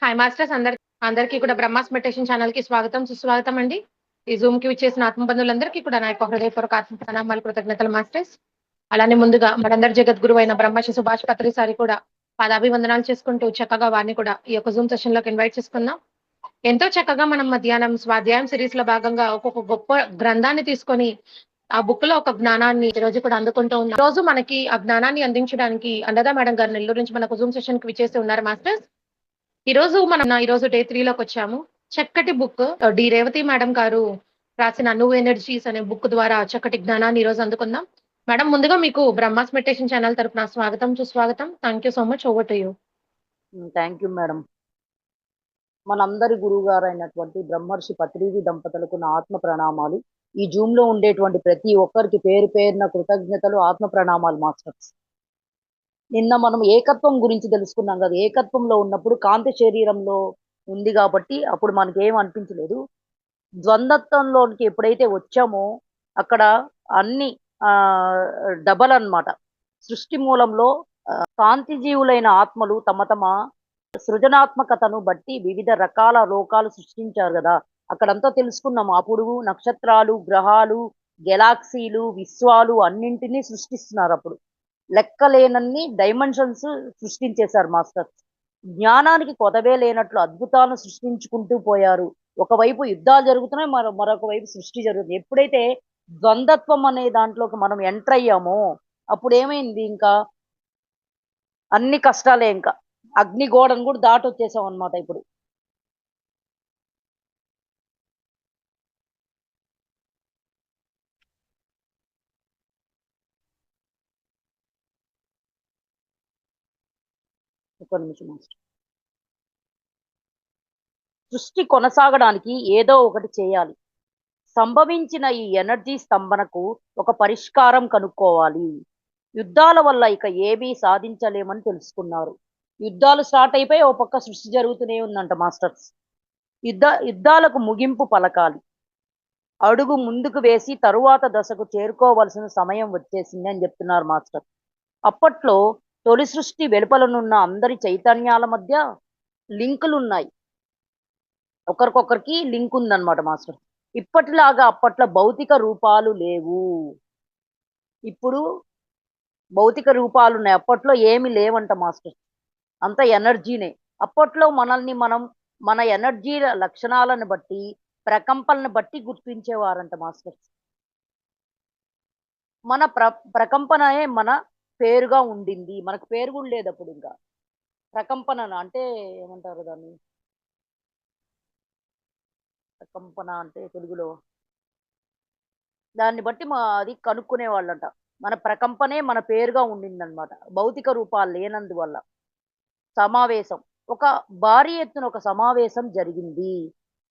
Hi masters అందరికీ కూడా Brahma's meditation channel కి స్వాగతం సుస్వాగతం అండి. ఈ జూమ్ కి విచ్చేసిన ఆత్మబంధువులందరికీ కూడా నా యొక్క హృదయపూర్వక ఆత్మ ప్రణామాలు కృతజ్ఞతలు మాస్టర్స్. అలానే ముందుగా మనందరి జగద్గురు అయిన బ్రహ్మశ్రీ సుభాష్ పత్రి సారి కూడా పాదాభివందనాలు చేసుకుంటూ చక్కగా వారిని కూడా ఈ యొక్క జూమ్ సెషన్ లోకి ఇన్వైట్ చేసుకుందాం. ఎంతో చక్కగా మనం మధ్యాహ్నం స్వాధ్యాయం సిరీస్ లో భాగంగా ఒక్కొక్క గొప్ప గ్రంథాన్ని తీసుకొని ఆ బుక్ లో ఒక జ్ఞానాన్ని ఈ రోజు కూడా అందుకుంటూ ఉన్నాం. ఈ రోజు మనకి ఆ జ్ఞానాన్ని అందించడానికి అండదా మేడం గారు నెల్లూరు నుంచి మనకు జూమ్ సెషన్ కి విచ్చేసి ఉన్నారు మాస్టర్స్. ఈ రోజు డే 3 లోకి వచ్చాము. చక్కటి బుక్ డి రేవతి మేడం గారు రాసిన నువ్వు ఎనర్జీస్ అనే బుక్ ద్వారా చక్కటి జ్ఞానాన్ని ఈ రోజు అందుకుందాం. మేడం, ముందుగా మీకు బ్రహ్మాస్ మెడిటేషన్ ఛానల్ తరపున స్వాగతం సుస్వాగతం. Thank you so much. Over to you. Thank you madam. మనందరి గురువు గారు అయినటువంటి బ్రహ్మర్షి పత్రిజీ దంపతులకు నా ఆత్మ ప్రణామాలు. ఈ జూమ్ లో ఉండేటువంటి ప్రతి ఒక్కరికి పేరు పేరున కృతజ్ఞతలు, ఆత్మ ప్రణామాలు మాస్టర్స్. నిన్న మనం ఏకత్వం గురించి తెలుసుకున్నాం కదా. ఏకత్వంలో ఉన్నప్పుడు కాంతి శరీరంలో ఉంది కాబట్టి అప్పుడు మనకి ఏం అనిపించలేదు. ద్వంద్వత్వంలోనికి ఎప్పుడైతే వచ్చామో అక్కడ అన్ని డబల్ అన్నమాట. సృష్టి మూలంలో కాంతి జీవులైన ఆత్మలు తమ తమ సృజనాత్మకతను బట్టి వివిధ రకాల లోకాలు సృష్టించారు కదా. అక్కడంతా తెలుసుకున్నాము. అప్పుడు నక్షత్రాలు, గ్రహాలు, గెలాక్సీలు, విశ్వాలు అన్నింటినీ సృష్టిస్తున్నారు. అప్పుడు లెక్కలేనన్ని డైమెన్షన్స్ సృష్టించేశారు మాస్టర్స్. జ్ఞానానికి కొదవే లేనట్లు అద్భుతాలను సృష్టించుకుంటూ పోయారు. ఒకవైపు యుద్ధాలు జరుగుతున్నాయి, మరొక వైపు సృష్టి జరుగుతుంది. ఎప్పుడైతే ద్వంద్వత్వం అనే దాంట్లోకి మనం ఎంటర్ అయ్యామో అప్పుడు ఏమైంది, ఇంకా అన్ని కష్టాలే. ఇంకా అగ్నిగోడను కూడా దాటొచ్చేసాం అనమాట. ఇప్పుడు ఒక నిమిషం మాస్టర్. సృష్టి కొనసాగడానికి ఏదో ఒకటి చేయాలి. సంభవించిన ఈ ఎనర్జీ స్తంభనకు ఒక పరిష్కారం కనుక్కోవాలి. యుద్ధాల వల్ల ఇక ఏమీ సాధించలేమని తెలుసుకున్నారు. యుద్ధాలు స్టార్ట్ అయిపోయి ఓ పక్క సృష్టి జరుగుతూనే ఉందంట మాస్టర్స్. యుద్ధాలకు ముగింపు పలకాలి. అడుగు ముందుకు వేసి తరువాత దశకు చేరుకోవలసిన సమయం వచ్చేసింది అని చెప్తున్నారు మాస్టర్. అప్పట్లో తొలి సృష్టి వెలుపలనున్న అందరి చైతన్యాల మధ్య లింకులు ఉన్నాయి. ఒకరికొకరికి లింక్ ఉందన్నమాట మాస్టర్. ఇప్పటిలాగా అప్పట్లో భౌతిక రూపాలు లేవు. ఇప్పుడు భౌతిక రూపాలు ఉన్నాయి, అప్పట్లో ఏమి లేవంట మాస్టర్. అంత ఎనర్జీనే. అప్పట్లో మనల్ని మనం మన ఎనర్జీ లక్షణాలను బట్టి, ప్రకంపనను బట్టి గుర్తించేవారంట మాస్టర్స్. మన ప్రకంపనయే మన పేరుగా ఉండింది. మనకు పేరు కూడా లేదు అప్పుడు. ఇంకా ప్రకంపన అంటే ఏమంటారు దాన్ని? ప్రకంపన అంటే తెలుగులో దాన్ని బట్టి అది కనుక్కునే వాళ్ళంట. మన ప్రకంపనే మన పేరుగా ఉండిందనమాట, భౌతిక రూపాలు లేనందువల్ల. సమావేశం, ఒక భారీ ఎత్తున ఒక జరిగింది.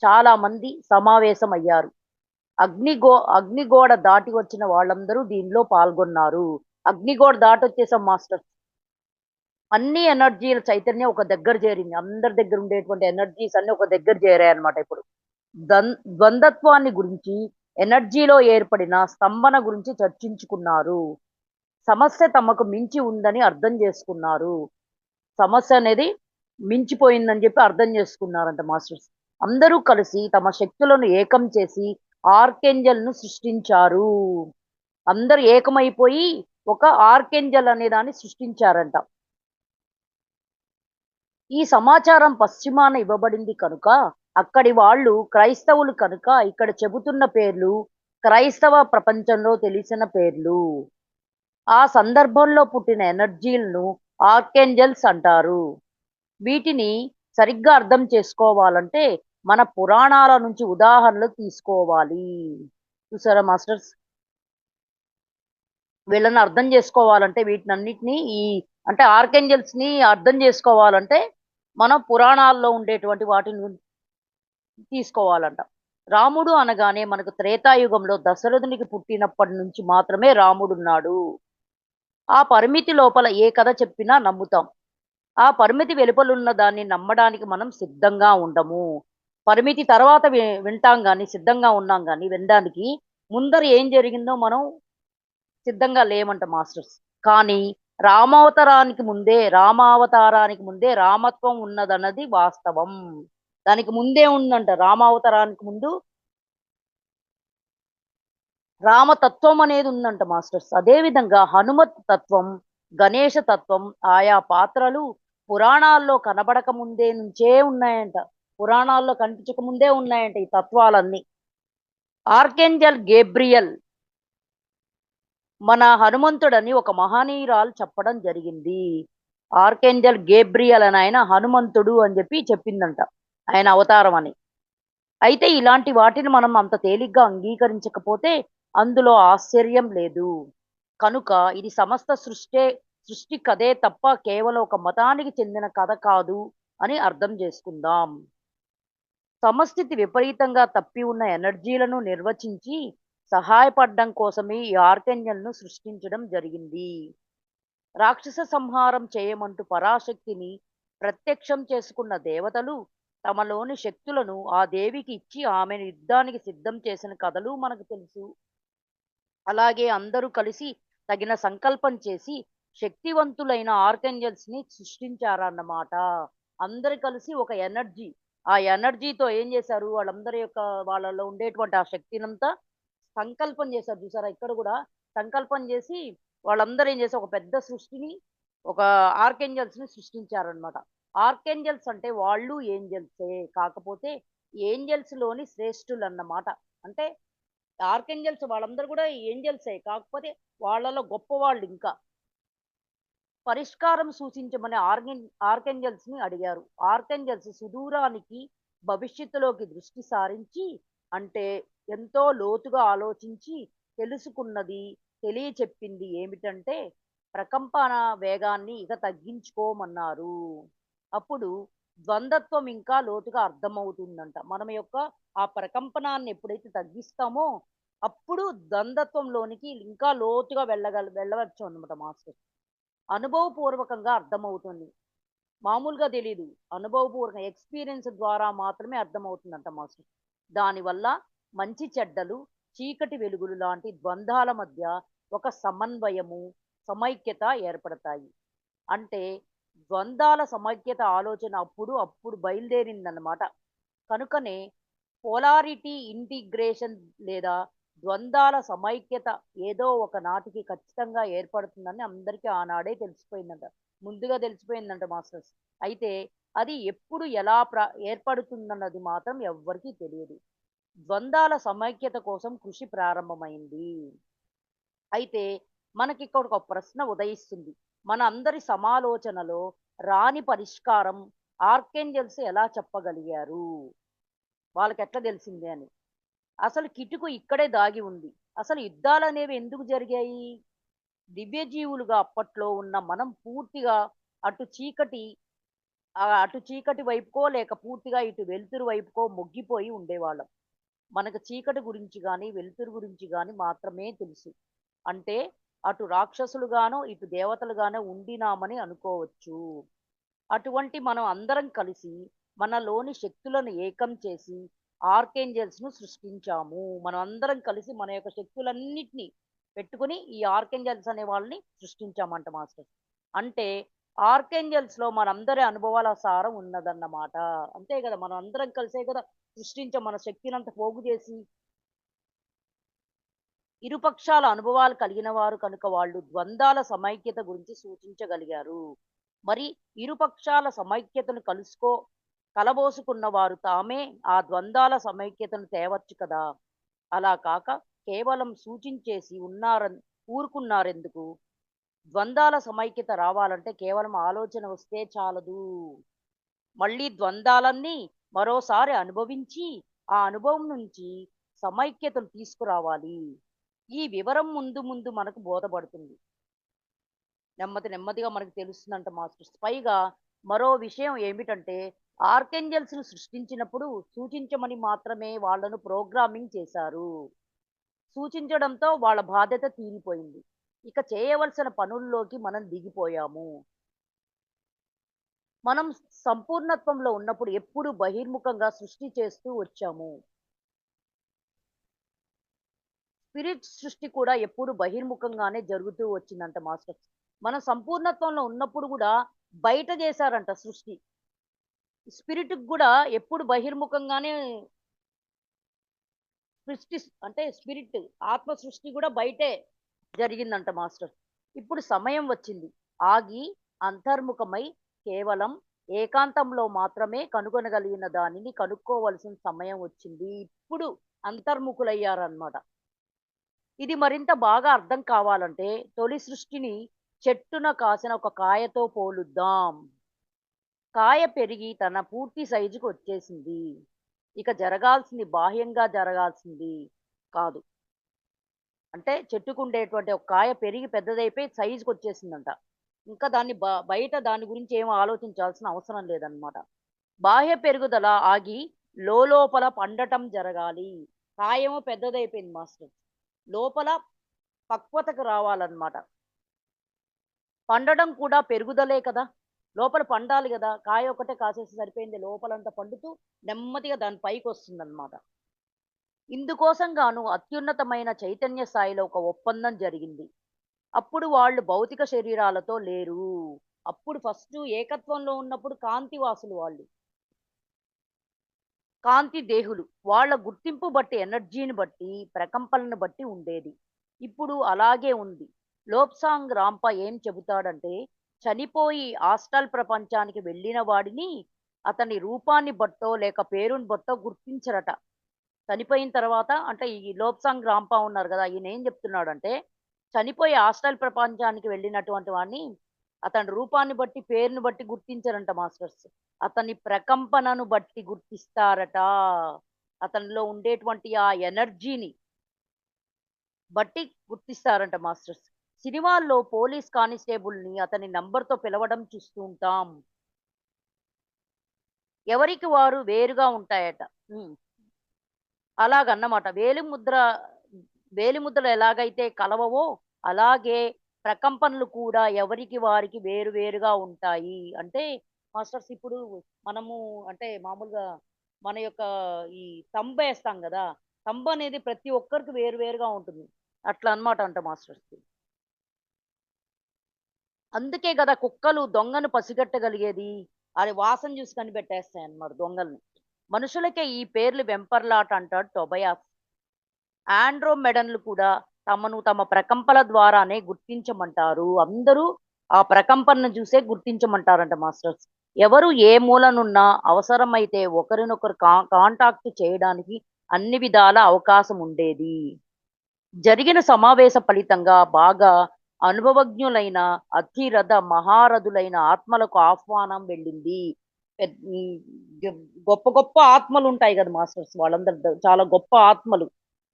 చాలా మంది సమావేశం అయ్యారు. అగ్నిగోడ దాటి వచ్చిన వాళ్ళందరూ దీనిలో పాల్గొన్నారు. అగ్నిగోడ దాటి వచ్చేసాం మాస్టర్. అన్ని ఎనర్జీల చైతన్యం ఒక దగ్గర చేరింది. అందరి దగ్గర ఉండేటువంటి ఎనర్జీస్ అన్ని ఒక దగ్గర చేరాయి అనమాట. ఇప్పుడు ద్వంద్వత్వాన్ని గురించి, ఎనర్జీలో ఏర్పడిన స్తంభన గురించి చర్చించుకున్నారు. సమస్య తమకు మించి ఉందని అర్థం చేసుకున్నారు. సమస్య అనేది మించిపోయిందని చెప్పి అర్థం చేసుకున్నారంట మాస్టర్స్. అందరూ కలిసి తమ శక్తులను ఏకం చేసి ఆర్కేంజల్ ను సృష్టించారు. అందరూ ఏకమైపోయి ఒక ఆర్కేంజల్ అనే దాన్ని సృష్టించారంట. ఈ సమాచారం పశ్చిమాన ఇవ్వబడింది కనుక అక్కడి వాళ్ళు క్రైస్తవులు కనుక ఇక్కడ చెబుతున్న పేర్లు క్రైస్తవ ప్రపంచంలో తెలిసిన పేర్లు. ఆ సందర్భంలో పుట్టిన ఎనర్జీలను ఆర్కేంజల్స్ అంటారు. వీటిని సరిగ్గా అర్థం చేసుకోవాలంటే మన పురాణాల నుంచి ఉదాహరణలు తీసుకోవాలి. చూసారా మాస్టర్స్? వీళ్ళని అర్థం చేసుకోవాలంటే వీటినన్నిటినీ అంటే ఆర్కేంజల్స్ ని అర్థం చేసుకోవాలంటే మనం పురాణాల్లో ఉండేటువంటి వాటిని తీసుకోవాలంట. రాముడు అనగానే మనకు త్రేతాయుగంలో దశరథునికి పుట్టినప్పటి నుంచి మాత్రమే రాముడున్నాడు. ఆ పరిమితి లోపల ఏ కథ చెప్పినా నమ్ముతాం. ఆ పరిమితి వెలుపలున్న దాన్ని నమ్మడానికి మనం సిద్ధంగా ఉండము. పరిమితి తర్వాత వింటాం కానీ సిద్ధంగా ఉన్నాం కానీ వినడానికి ముందర ఏం జరిగిందో మనం సిద్ధంగా లేమంట మాస్టర్స్. కానీ రామావతారానికి ముందే రామత్వం ఉన్నదన్నది వాస్తవం. దానికి ముందే ఉందంట. రామావతారానికి ముందు రామతత్వం అనేది ఉందంట మాస్టర్స్. అదేవిధంగా హనుమత్ తత్వం, గణేష తత్వం ఆయా పాత్రలు పురాణాల్లో కనబడక ముందే నుంచే ఉన్నాయంట. పురాణాల్లో కనిపించక ముందే ఉన్నాయంట ఈ తత్వాలన్నీ. ఆర్కెంజల్ గేబ్రియల్ మన హనుమంతుడని ఒక మహనీయురాలు చెప్పడం జరిగింది. ఆర్కెంజల్ గేబ్రియల్ అని ఆయన హనుమంతుడు అని చెప్పి చెప్పిందంట. ఆయన అవతారం అని. అయితే ఇలాంటి వాటిని మనం అంత తేలిగ్గా అంగీకరించకపోతే అందులో ఆశ్చర్యం లేదు. కనుక ఇది సమస్త సృష్టి కథే తప్ప కేవలం ఒక మతానికి చెందిన కథ కాదు అని అర్థం చేసుకుందాం. సమస్థితి విపరీతంగా తప్పి ఉన్న ఎనర్జీలను నిర్వచించి సహాయపడడం కోసమే ఈ ఆర్కెంజల్ను సృష్టించడం జరిగింది. రాక్షస సంహారం చేయమంటూ పరాశక్తిని ప్రత్యక్షం చేసుకున్న దేవతలు తమలోని శక్తులను ఆ దేవికి ఇచ్చి ఆమెను యుద్ధానికి సిద్ధం చేసిన కథలు మనకు తెలుసు. అలాగే అందరూ కలిసి తగిన సంకల్పం చేసి శక్తివంతులైన ఆర్కెంజల్స్ ని సృష్టించారన్నమాట. అందరు కలిసి ఒక ఎనర్జీ, ఆ ఎనర్జీతో ఏం చేశారు, వాళ్ళలో ఉండేటువంటి ఆ శక్తినంతా సంకల్పం చేశారు. చూసారా, ఇక్కడ కూడా సంకల్పం చేసి వాళ్ళందరూ ఏం చేశారు, ఒక పెద్ద సృష్టిని, ఒక ఆర్కెంజల్స్ ని సృష్టించారనమాట. ఆర్కెంజల్స్ అంటే వాళ్ళు ఏంజల్సే, కాకపోతే ఏంజల్స్ లోని శ్రేష్ఠులు అన్నమాట. అంటే ఆర్కెంజల్స్ వాళ్ళందరూ కూడా ఏంజల్సే, కాకపోతే వాళ్ళలో గొప్పవాళ్ళు. ఇంకా పరిష్కారం సూచించమని ఆర్కెంజల్స్ ని అడిగారు. ఆర్కెంజల్స్ సుదూరానికి భవిష్యత్తులోకి దృష్టి సారించి, అంటే ఎంతో లోతుగా ఆలోచించి తెలుసుకున్నది, తెలియచెప్పింది ఏమిటంటే ప్రకంపన వేగాన్ని ఇక తగ్గించుకోమన్నారు. అప్పుడు ద్వంద్వత్వం ఇంకా లోతుగా అర్థమవుతుందంట. మనం యొక్క ఆ ప్రకంపనాన్ని ఎప్పుడైతే తగ్గిస్తామో అప్పుడు ద్వంద్వత్వంలోనికి ఇంకా లోతుగా వెళ్ళవచ్చు అన్నమాట మాస్టర్. అనుభవపూర్వకంగా అర్థమవుతుంది, మామూలుగా తెలీదు. అనుభవపూర్వక ఎక్స్పీరియన్స్ ద్వారా మాత్రమే అర్థమవుతుందంట మాస్టర్. దానివల్ల మంచి చెడ్డలు, చీకటి వెలుగులు లాంటి ద్వంద్వాల మధ్య ఒక సమన్వయము, సమైక్యత ఏర్పడతాయి. అంటే ద్వంద్వాల సమైక్యత ఆలోచన అప్పుడు అప్పుడు బయలుదేరిందన్నమాట. కనుకనే పోలారిటీ ఇంటిగ్రేషన్ లేదా ద్వంద్వాల సమైక్యత ఏదో ఒక నాటికి ఖచ్చితంగా ఏర్పడుతుందని అందరికీ ఆనాడే తెలిసిపోయిందంట. ముందుగా తెలిసిపోయిందంట మాస్టర్స్. అయితే అది ఎప్పుడు ఎలా ఏర్పడుతుందన్నది మాత్రం ఎవ్వరికీ తెలియదు. ద్వంద్వాల సమైక్యత కోసం కృషి ప్రారంభమైంది. అయితే మనకి ఇక్కడ ఒక ప్రశ్న ఉదయిస్తుంది. మన అందరి సమాలోచనలో రాని పరిష్కారం ఆర్కెంజల్స్ ఎలా చెప్పగలిగారు, వాళ్ళకి ఎట్లా తెలిసింది అని. అసలు కిటుకు ఇక్కడే దాగి ఉంది. అసలు యుద్ధాలు అనేవి ఎందుకు జరిగాయి? దివ్యజీవులుగా అప్పట్లో ఉన్న మనం పూర్తిగా అటు చీకటి అటు చీకటి వైపుకో లేక పూర్తిగా ఇటు వెలుతురు వైపుకో మొగ్గిపోయి ఉండేవాళ్ళం. మనకు చీకటి గురించి కానీ వెలుతురు గురించి కానీ మాత్రమే తెలుసు. అంటే అటు రాక్షసులుగానో ఇటు దేవతలుగానో ఉండినామని అనుకోవచ్చు. అటువంటి మనం అందరం కలిసి మనలోని శక్తులను ఏకం చేసి ఆర్కేంజల్స్ ను సృష్టించాము. మనం అందరం కలిసి మన యొక్క శక్తులన్నిటినీ పెట్టుకుని ఈ ఆర్కేంజల్స్ అనే వాళ్ళని సృష్టించామంట మాస్టర్. అంటే ఆర్కేంజల్స్ లో మనందరి అనుభవాల సారం ఉన్నదన్నమాట. అంతే కదా, మనం అందరం కలిసే కదా సృష్టించాం. మన శక్తినంత పోగు చేసి ఇరుపక్షాల అనుభవాలు కలిగిన వారు కనుక వాళ్ళు ద్వంద్వాల సమైక్యత గురించి సూచించగలిగారు. మరి ఇరుపక్షాల సమైక్యతను కలబోసుకున్న వారు తామే ఆ ద్వంద్వాల సమైక్యతను తేవచ్చు కదా. అలా కాక కేవలం సూచించేసి ఊరుకున్నారెందుకు? ద్వంద్వాల సమైక్యత రావాలంటే కేవలం ఆలోచన వస్తే చాలదు. మళ్ళీ ద్వంద్వాలన్నీ మరోసారి అనుభవించి ఆ అనుభవం నుంచి సమైక్యతను తీసుకురావాలి. ఈ వివరం ముందు ముందు మనకు బోధపడుతుంది. నెమ్మదిగా మనకు తెలుస్తుందంట మాస్టర్స్. పైగా మరో విషయం ఏమిటంటే ఆర్కెంజల్స్ ను సృష్టించినప్పుడు సూచించమని మాత్రమే వాళ్ళను ప్రోగ్రామింగ్ చేశారు. సూచించడంతో వాళ్ళ బాధ్యత తీరిపోయింది. ఇక చేయవలసిన పనుల్లోకి మనం దిగిపోయాము. మనం సంపూర్ణత్వంలో ఉన్నప్పుడు ఎప్పుడు బహిర్ముఖంగా సృష్టి చేస్తూ వచ్చాము. స్పిరిట్ సృష్టి కూడా ఎప్పుడు బహిర్ముఖంగానే జరుగుతూ వచ్చిందంట మాస్టర్స్. మన సంపూర్ణత్వంలో ఉన్నప్పుడు కూడా బయట చేశారంట సృష్టి. స్పిరిట్ కూడా ఎప్పుడు బహిర్ముఖంగానే సృష్టి, అంటే స్పిరిట్ ఆత్మ సృష్టి కూడా బయటే జరిగిందంట మాస్టర్. ఇప్పుడు సమయం వచ్చింది ఆగి అంతర్ముఖమై కేవలం ఏకాంతంలో మాత్రమే కనుగొనగలిగిన దానిని కనుక్కోవలసిన సమయం వచ్చింది. ఇప్పుడు అంతర్ముఖులయ్యారన్నమాట. ఇది మరింత బాగా అర్థం కావాలంటే తొలి సృష్టిని చెట్టున కాసిన ఒక కాయతో పోలుద్దాం. కాయ పెరిగి తన పూర్తి సైజుకు వచ్చేసింది. ఇక జరగాల్సింది బాహ్యంగా జరగాల్సింది కాదు. అంటే చెట్టుకుండేటువంటి ఒక కాయ పెరిగి పెద్దదైపోయి సైజుకి వచ్చేసిందంట. ఇంకా దాన్ని బయట దాని గురించి ఏం ఆలోచించాల్సిన అవసరం లేదన్నమాట. బాహ్య పెరుగుదల ఆగి లోపల పండటం జరగాలి. కాయేమో పెద్దదైపోయింది మాస్టర్, లోపల పక్వతకు రావాలన్నమాట. పండడం కూడా పెరుగుదలే కదా, లోపల పండాలి కదా. కాయ ఒకటే కాసేసి సరిపోయింది, లోపలంతా పండుతూ నెమ్మదిగా దాని పైకి వస్తుందన్నమాట. ఇందుకోసం గాను అత్యున్నతమైన చైతన్య స్థాయిలో ఒక ఒప్పందం జరిగింది. అప్పుడు వాళ్ళు భౌతిక శరీరాలతో లేరు. అప్పుడు ఫస్ట్ ఏకత్వంలో ఉన్నప్పుడు కాంతి వాసులు వాళ్ళు, కాంతి దేహులు. వాళ్ళ గుర్తింపు బట్టి, ఎనర్జీని బట్టి, ప్రకంపనను బట్టి ఉండేది. ఇప్పుడు అలాగే ఉంది. లోప్సాంగ్ రాంప ఏం చెబుతాడంటే, చనిపోయి ఆస్ట్రల్ ప్రపంచానికి వెళ్ళిన వాడిని అతని రూపాన్ని బట్టో లేక పేరుని బట్టో గుర్తించరట. చనిపోయిన తర్వాత, అంటే ఈ లోప్సాంగ్ రాంప ఉన్నారు కదా, ఈయన ఏం చెప్తున్నాడంటే, చనిపోయి ఆస్ట్రల్ ప్రపంచానికి వెళ్ళినటువంటి వాడిని అతని రూపాన్ని బట్టి, పేరుని బట్టి గుర్తించరంట మాస్టర్స్. అతని ప్రకంపనను బట్టి గుర్తిస్తారట. అతనిలో ఉండేటువంటి ఆ ఎనర్జీని బట్టి గుర్తిస్తారంట మాస్టర్స్. సినిమాల్లో పోలీస్ కానిస్టేబుల్ని అతని నంబర్తో పిలవడం చూస్తూ ఉంటాం. ఎవరికి వారు వేరుగా ఉంటాయట. అలాగన్నమాట. వేలిముద్రలు ఎలాగైతే కలవవో అలాగే ప్రకంపనలు కూడా ఎవరికి వారికి వేరు వేరుగా ఉంటాయి. అంటే మాస్టర్స్ ఇప్పుడు మనము, అంటే మామూలుగా మన యొక్క ఈ తంబ్ వేస్తాం కదా, తంబ్ అనేది ప్రతి ఒక్కరికి వేరు వేరుగా ఉంటుంది. అట్లా అన్నమాట అంట మాస్టర్స్. అందుకే కదా కుక్కలు దొంగను పసిగట్టగలిగేది. అది వాసన చూసి కనిపెట్టేస్తాయి అన్నమాట దొంగల్ని. మనుషులకే ఈ పేర్లు వెంపర్లాట అంటాడు టొబయాస్. ఆండ్రోమెడన్లు కూడా తమను తమ ప్రకంపన ద్వారానే గుర్తించమంటారు. అందరూ ఆ ప్రకంపనను చూసే గుర్తించమంటారంట మాస్టర్స్. ఎవరు ఏ మూలనున్నా అవసరమైతే ఒకరినొకరు కాంటాక్ట్ చేయడానికి అన్ని విధాల అవకాశం ఉండేది. జరిగిన సమావేశ ఫలితంగా బాగా అనుభవజ్ఞులైన అతిరథ మహారథులైన ఆత్మలకు ఆహ్వానం వెళ్ళింది. గొప్ప గొప్ప ఆత్మలు ఉంటాయి కదా మాస్టర్స్, వాళ్ళందరూ చాలా గొప్ప ఆత్మలు,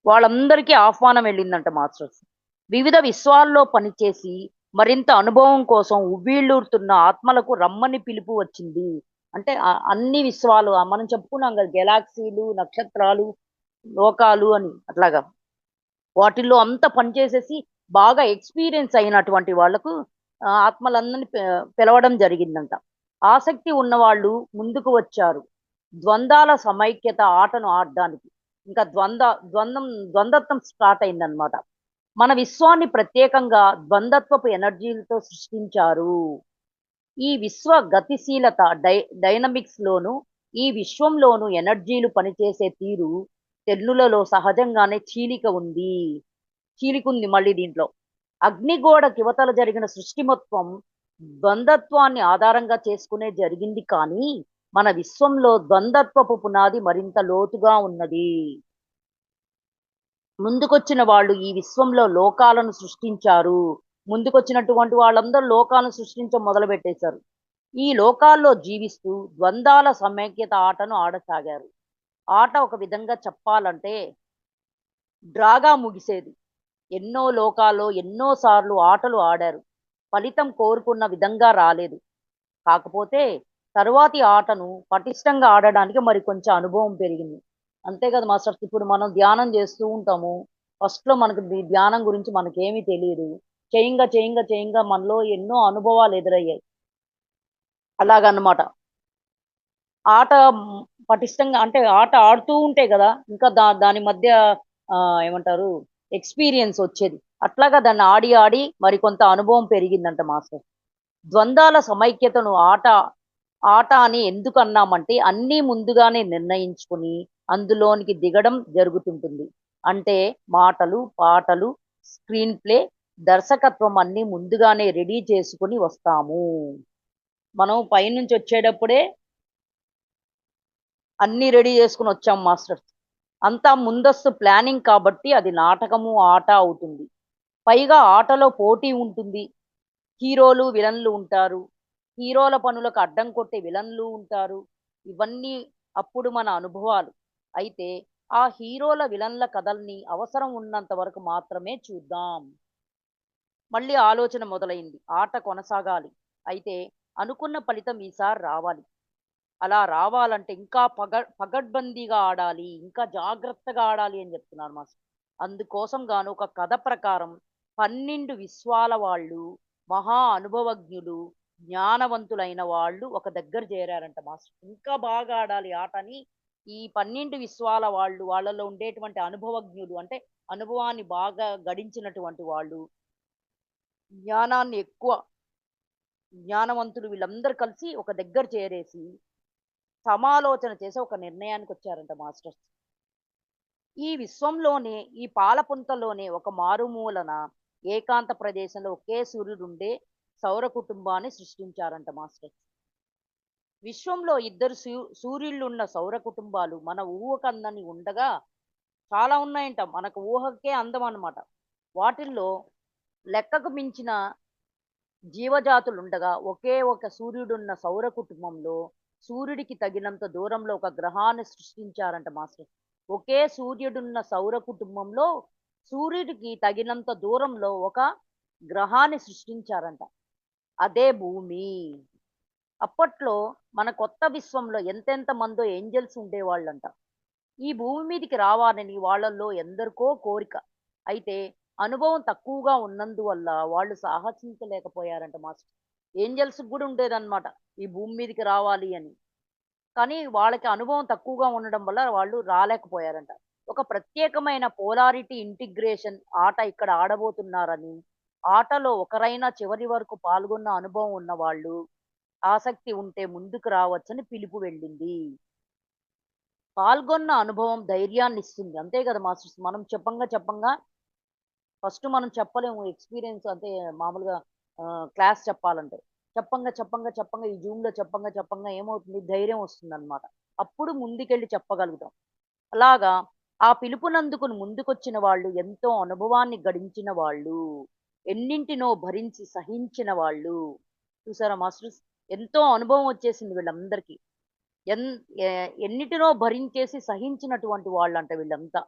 వాళ్ళందరికీ ఆహ్వానం వెళ్ళిందంట మాస్టర్స్. వివిధ విశ్వాల్లో పనిచేసి మరింత అనుభవం కోసం ఉవ్విళ్ళూరుతున్న ఆత్మలకు రమ్మని పిలుపు వచ్చింది. అంటే అన్ని విశ్వాలు మనం చెప్పుకున్నాం కదా, గెలాక్సీలు, నక్షత్రాలు, లోకాలు అని, అట్లాగా వాటిల్లో అంత పనిచేసేసి బాగా ఎక్స్పీరియన్స్ అయినటువంటి వాళ్లకు ఆత్మలందరినీ పిలవడం జరిగిందంట. ఆసక్తి ఉన్నవాళ్ళు ముందుకు వచ్చారు ద్వంద్వాల సమైక్యత ఆటను ఆడడానికి. ఇంకా ద్వంద్వత్వం స్టార్ట్ అయిందనమాట. మన విశ్వాన్ని ప్రత్యేకంగా ద్వంద్వత్వపు ఎనర్జీలతో సృష్టించారు. ఈ విశ్వ గతిశీలత డైనమిక్స్ లోను, ఈ విశ్వంలోను ఎనర్జీలు పనిచేసే తీరు తెన్నులలో సహజంగానే చీలిక ఉంది మళ్ళీ దీంట్లో. అగ్నిగోడ కివతల జరిగిన సృష్టి మొత్తం ద్వంద్వత్వాన్ని ఆధారంగా చేసుకునే జరిగింది, కానీ మన విశ్వంలో ద్వంద్వత్వపు పునాది మరింత లోతుగా ఉన్నది. ముందుకొచ్చిన వాళ్ళు ఈ విశ్వంలో లోకాలను సృష్టించారు. ముందుకొచ్చినటువంటి వాళ్ళందరూ లోకాలను సృష్టించడం మొదలు పెట్టేశారు. ఈ లోకాల్లో జీవిస్తూ ద్వంద్వాల సమైక్యత ఆటను ఆడసాగారు. ఆట ఒక విధంగా చెప్పాలంటే డ్రాగా ముగిసేది. ఎన్నో లోకాల్లో ఎన్నో సార్లు ఆటలు ఆడారు. ఫలితం కోరుకున్న విధంగా రాలేదు. కాకపోతే తరువాతి ఆటను పటిష్టంగా ఆడడానికి మరి కొంచెం అనుభవం పెరిగింది. అంతే కదా మాస్టర్స్. ఇప్పుడు మనం ధ్యానం చేస్తూ ఉంటాము. ఫస్ట్లో మనకు ధ్యానం గురించి మనకేమీ తెలియదు. చేయంగా మనలో ఎన్నో అనుభవాలు ఎదురయ్యాయి. అలాగన్నమాట. ఆట పటిష్టంగా, అంటే ఆట ఆడుతూ ఉంటే కదా ఇంకా దాని మధ్య ఏమంటారు, ఎక్స్పీరియన్స్ వచ్చేది. అట్లాగా దాన్ని ఆడి ఆడి మరికొంత అనుభవం పెరిగిందంట మాస్టర్. ద్వంద్వాల సమైక్యతను ఆట అని ఎందుకు అన్నామంటే అన్నీ ముందుగానే నిర్ణయించుకుని అందులోనికి దిగడం జరుగుతుంటుంది. అంటే మాటలు, పాటలు, స్క్రీన్ ప్లే, దర్శకత్వం అన్నీ ముందుగానే రెడీ చేసుకొని వస్తాము. మనం పైనుంచి వచ్చేటప్పుడే అన్నీ రెడీ చేసుకొని వచ్చాం మాస్టర్. అంతా ముందస్తు ప్లానింగ్ కాబట్టి అది నాటకము, ఆట అవుతుంది. పైగా ఆటలో పోటీ ఉంటుంది. హీరోలు, విలన్లు ఉంటారు. హీరోల పనులకు అడ్డం కొట్టే విలన్లు ఉంటారు. ఇవన్నీ అప్పుడు మన అనుభవాలు. అయితే ఆ హీరోల, విలన్ల కథల్ని అవసరం ఉన్నంత వరకు మాత్రమే చూద్దాం. మళ్ళీ ఆలోచన మొదలైంది. ఆట కొనసాగాలి. అయితే అనుకున్న ఫలితం ఈసారి రావాలి. అలా రావాలంటే ఇంకా పగడ్బందీగా ఆడాలి. ఇంకా జాగ్రత్తగా ఆడాలి అని చెప్తున్నారు మాస్టర్. అందుకోసం గాను ఒక కథ ప్రకారం 12 విశ్వాల వాళ్ళు, మహా అనుభవజ్ఞులు, జ్ఞానవంతులైన వాళ్ళు ఒక దగ్గర చేరారంట మాస్టర్. ఇంకా బాగా ఆడాలి ఆటని ఈ 12 విశ్వాల వాళ్ళు, వాళ్ళలో ఉండేటువంటి అనుభవజ్ఞులు అంటే అనుభవాన్ని బాగా గడించినటువంటి వాళ్ళు, జ్ఞానాన్ని ఎక్కువ జ్ఞానవంతులు వీళ్ళందరూ కలిసి ఒక దగ్గర చేరేసి సమాలోచన చేసి ఒక నిర్ణయానికి వచ్చారంట మాస్టర్స్. ఈ విశ్వంలోనే ఈ పాలపుంతలోనే ఒక మారుమూలన ఏకాంత ప్రదేశంలో ఒకే సూర్యుడుండే సౌర కుటుంబాన్ని సృష్టించారంట మాస్టర్స్. విశ్వంలో ఇద్దరు సూర్యుళ్ళున్న సౌర కుటుంబాలు మన ఊహకందని ఉండగా చాలా ఉన్నాయంట. మనకు ఊహకే అందం అన్నమాట. వాటిల్లో లెక్కకు మించిన జీవజాతులుండగా ఒకే ఒక సూర్యుడున్న సౌర కుటుంబంలో సూర్యుడికి తగినంత దూరంలో ఒక గ్రహాన్ని సృష్టించారంట మాస్టర్. ఒకే సూర్యుడున్న సౌర కుటుంబంలో సూర్యుడికి తగినంత దూరంలో ఒక గ్రహాన్ని సృష్టించారంట. అదే భూమి. అప్పట్లో మన కొత్త విశ్వంలో ఎంతెంత మందో ఏంజెల్స్ ఉండేవాళ్ళంట. ఈ భూమి మీదికి రావాలని వాళ్ళల్లో ఎందరికో కోరిక. అయితే అనుభవం తక్కువగా ఉన్నందువల్ల వాళ్ళు సాహసించలేకపోయారంట మాస్టర్. ఏంజెల్స్ కూడా ఉండేదన్నమాట ఈ భూమి మీదకి రావాలి అని. కానీ వాళ్ళకి అనుభవం తక్కువగా ఉండడం వల్ల వాళ్ళు రాలేకపోయారంట. ఒక ప్రత్యేకమైన పోలారిటీ ఇంటిగ్రేషన్ ఆట ఇక్కడ ఆడబోతున్నారని, ఆటలో ఒకరైనా చివరి వరకు పాల్గొన్న అనుభవం ఉన్నవాళ్ళు ఆసక్తి ఉంటే ముందుకు రావచ్చని పిలుపు వెళ్ళింది. పాల్గొన్న అనుభవం ధైర్యాన్నిస్తుంది. అంతే కదా మాస్టర్స్. మనం చెప్పంగా ఫస్ట్ మనం చెప్పలేము ఎక్స్‌పీరియన్స్ అంటే మామూలుగా క్లాస్ చెప్పాలంటే. చెప్పంగా ఈ జూమ్‌లో చెప్పంగా ఏమవుతుంది ధైర్యం వస్తుందన్నమాట. అప్పుడు ముందుకెళ్ళి చెప్పగలుగుతాం. అలాగా ఆ పిలుపునందుకుని ముందుకొచ్చిన వాళ్ళు ఎంతో అనుభవాన్ని గడించిన వాళ్ళు. ఎన్నింటినో భరించి సహించిన వాళ్ళు. చూసారా మాస్టర్స్? ఎంతో అనుభవం వచ్చేసింది వీళ్ళందరికీ. ఎన్ ఎన్నిటినో భరించేసి సహించినటువంటి వాళ్ళంట వీళ్ళంతా.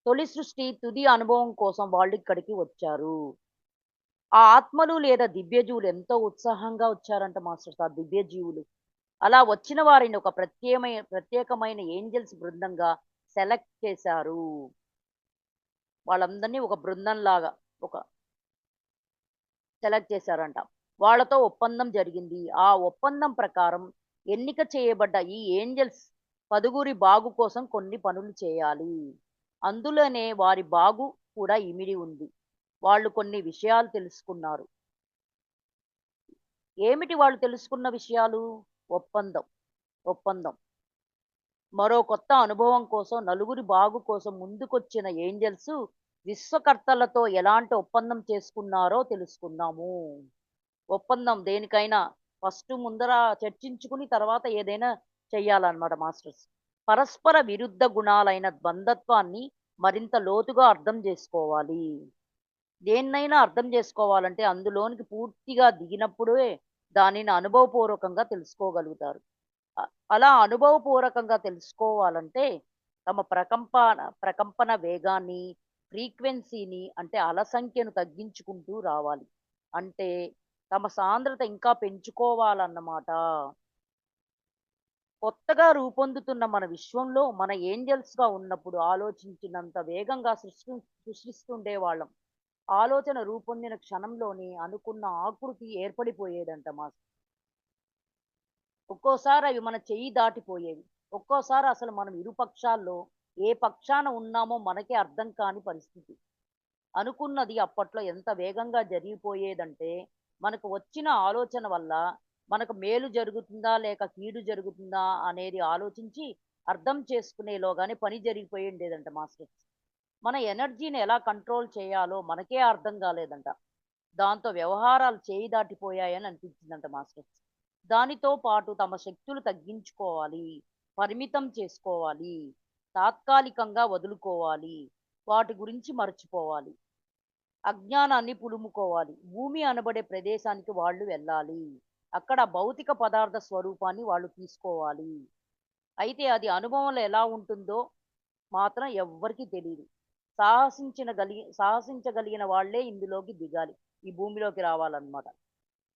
తొలి సృష్టి తుది అనుభవం కోసం వాళ్ళిక్కడికి వచ్చారు. ఆ ఆత్మలు లేదా దివ్యజీవులు ఎంతో ఉత్సాహంగా వచ్చారంట మాస్టర్స్ ఆ దివ్యజీవులు. అలా వచ్చిన వారిని ఒక ప్రత్యేకమైన ఏంజెల్స్ బృందంగా సెలెక్ట్ చేశారు. వాళ్ళందరినీ ఒక బృందంలాగా ఒక సెలెక్ట్ చేశారంట. వాళ్ళతో ఒప్పందం జరిగింది. ఆ ఒప్పందం ప్రకారం ఎన్నిక చేయబడ్డ ఈ ఏంజెల్స్ పదుగురి బాగు కోసం కొన్ని పనులు చేయాలి. అందులోనే వారి బాగు కూడా ఇమిడి ఉంది. వాళ్ళు కొన్ని విషయాలు తెలుసుకున్నారు. ఏమిటి వాళ్ళు తెలుసుకున్న విషయాలు? ఒప్పందం. ఒప్పందం. మరో కొత్త అనుభవం కోసం నలుగురి బాగు కోసం ముందుకొచ్చిన ఏంజెల్స్ విశ్వకర్తలతో ఎలాంటి ఒప్పందం చేసుకున్నారో తెలుసుకుందాము. ఒప్పందం దేనికైనా ఫస్ట్ ముందర చర్చించుకుని తర్వాత ఏదైనా చెయ్యాలన్నమాట మాస్టర్స్. పరస్పర విరుద్ధ గుణాలైన బంధత్వాన్ని మరింత లోతుగా అర్థం చేసుకోవాలి. దేన్నైనా అర్థం చేసుకోవాలంటే అందులోనికి పూర్తిగా దిగినప్పుడే దానిని అనుభవపూర్వకంగా తెలుసుకోగలుగుతారు. అలా అనుభవపూర్వకంగా తెలుసుకోవాలంటే తమ ప్రకంపన వేగాన్ని, ఫ్రీక్వెన్సీని అంటే అల సంఖ్యను తగ్గించుకుంటూ రావాలి. అంటే తమ సాంద్రత ఇంకా పెంచుకోవాలన్నమాట. కొత్తగా రూపొందుతున్న మన విశ్వంలో మన ఏంజెల్స్‌గా ఉన్నప్పుడు ఆలోచించినంత వేగంగా సృష్టిస్తుండేవాళ్ళం. ఆలోచన రూపొందిన క్షణంలోనే అనుకున్న ఆకృతి ఏర్పడిపోయేదంట ఒక్కోసారి అవి మన చెయ్యి దాటిపోయేవి. ఒక్కోసారి అసలు మనం ఇరు పక్షాల్లో ఏ పక్షాన ఉన్నామో మనకే అర్థం కాని పరిస్థితి. అనుకున్నది అప్పట్లో ఎంత వేగంగా జరిగిపోయేదంటే, మనకు వచ్చిన ఆలోచన వల్ల మనకు మేలు జరుగుతుందా? లేక కీడు జరుగుతుందా? అనేది ఆలోచించి అర్థం చేసుకునేలోగానే పని జరిగిపోయి ఉండేదంట మాస్టర్స్. మన ఎనర్జీని ఎలా కంట్రోల్ చేయాలో మనకే అర్థం కాలేదంట. దాంతో వ్యవహారాలు చేయి దాటిపోయాయని అనిపించిందంట మాస్టర్స్. దానితో పాటు తమ శక్తులు తగ్గించుకోవాలి, పరిమితం చేసుకోవాలి, తాత్కాలికంగా వదులుకోవాలి, వాటి గురించి మర్చిపోవాలి. అజ్ఞానాన్ని పులుముకోవాలి. భూమి అనబడే ప్రదేశానికి వాళ్ళు వెళ్ళాలి. అక్కడ భౌతిక పదార్థ స్వరూపాన్ని వాళ్ళు తీసుకోవాలి. అయితే అది అనుభవంలో ఎలా ఉంటుందో మాత్రం ఎవ్వరికీ తెలీదు. సాహసించగలిగిన వాళ్ళే ఇందులోకి దిగాలి. ఈ భూమిలోకి రావాలన్నమాట.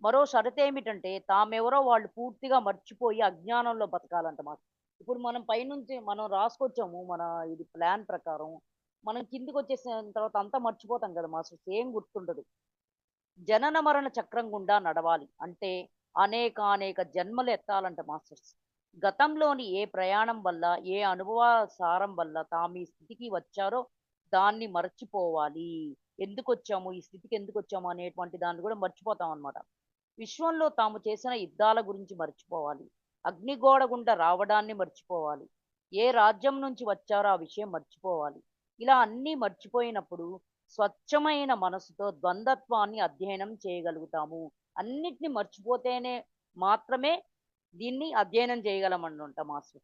మరో షరతేమిటంటే తామెవరో వాళ్ళు పూర్తిగా మర్చిపోయి అజ్ఞానంలో బతకాలంట మాట. ఇప్పుడు మనం పైనుంచి మనం రాసుకొచ్చాము మన ఇది ప్లాన్ ప్రకారం. మనం కిందకొచ్చేసిన తర్వాత అంతా మర్చిపోతాం కదా మాస్టర్స్. ఏం గుర్తుండదు. జనన మరణ చక్రం గుండా నడవాలి. అంటే అనేకానేక జన్మలు ఎత్తాలంట మాస్టర్స్. గతంలోని ఏ ప్రయాణం వల్ల, ఏ అనుభవ సారం వల్ల తాము ఈ స్థితికి వచ్చారో దాన్ని మరచిపోవాలి. ఎందుకొచ్చాము? ఈ స్థితికి ఎందుకొచ్చాము? అనేటువంటి దాన్ని కూడా మర్చిపోతాం అన్నమాట. విశ్వంలో తాము చేసిన యుద్ధాల గురించి మర్చిపోవాలి. అగ్నిగోడ గుండా రావడాన్ని మర్చిపోవాలి. ఏ రాజ్యం నుంచి వచ్చారో ఆ విషయం మర్చిపోవాలి. ఇలా అన్నీ మర్చిపోయినప్పుడు స్వచ్ఛమైన మనసుతో ద్వంద్వత్వాన్ని అధ్యయనం చేయగలుగుతాము. అన్నిటిని మర్చిపోతేనే మాత్రమే దీన్ని అధ్యయనం చేయగలమన్నంట మాస్టర్.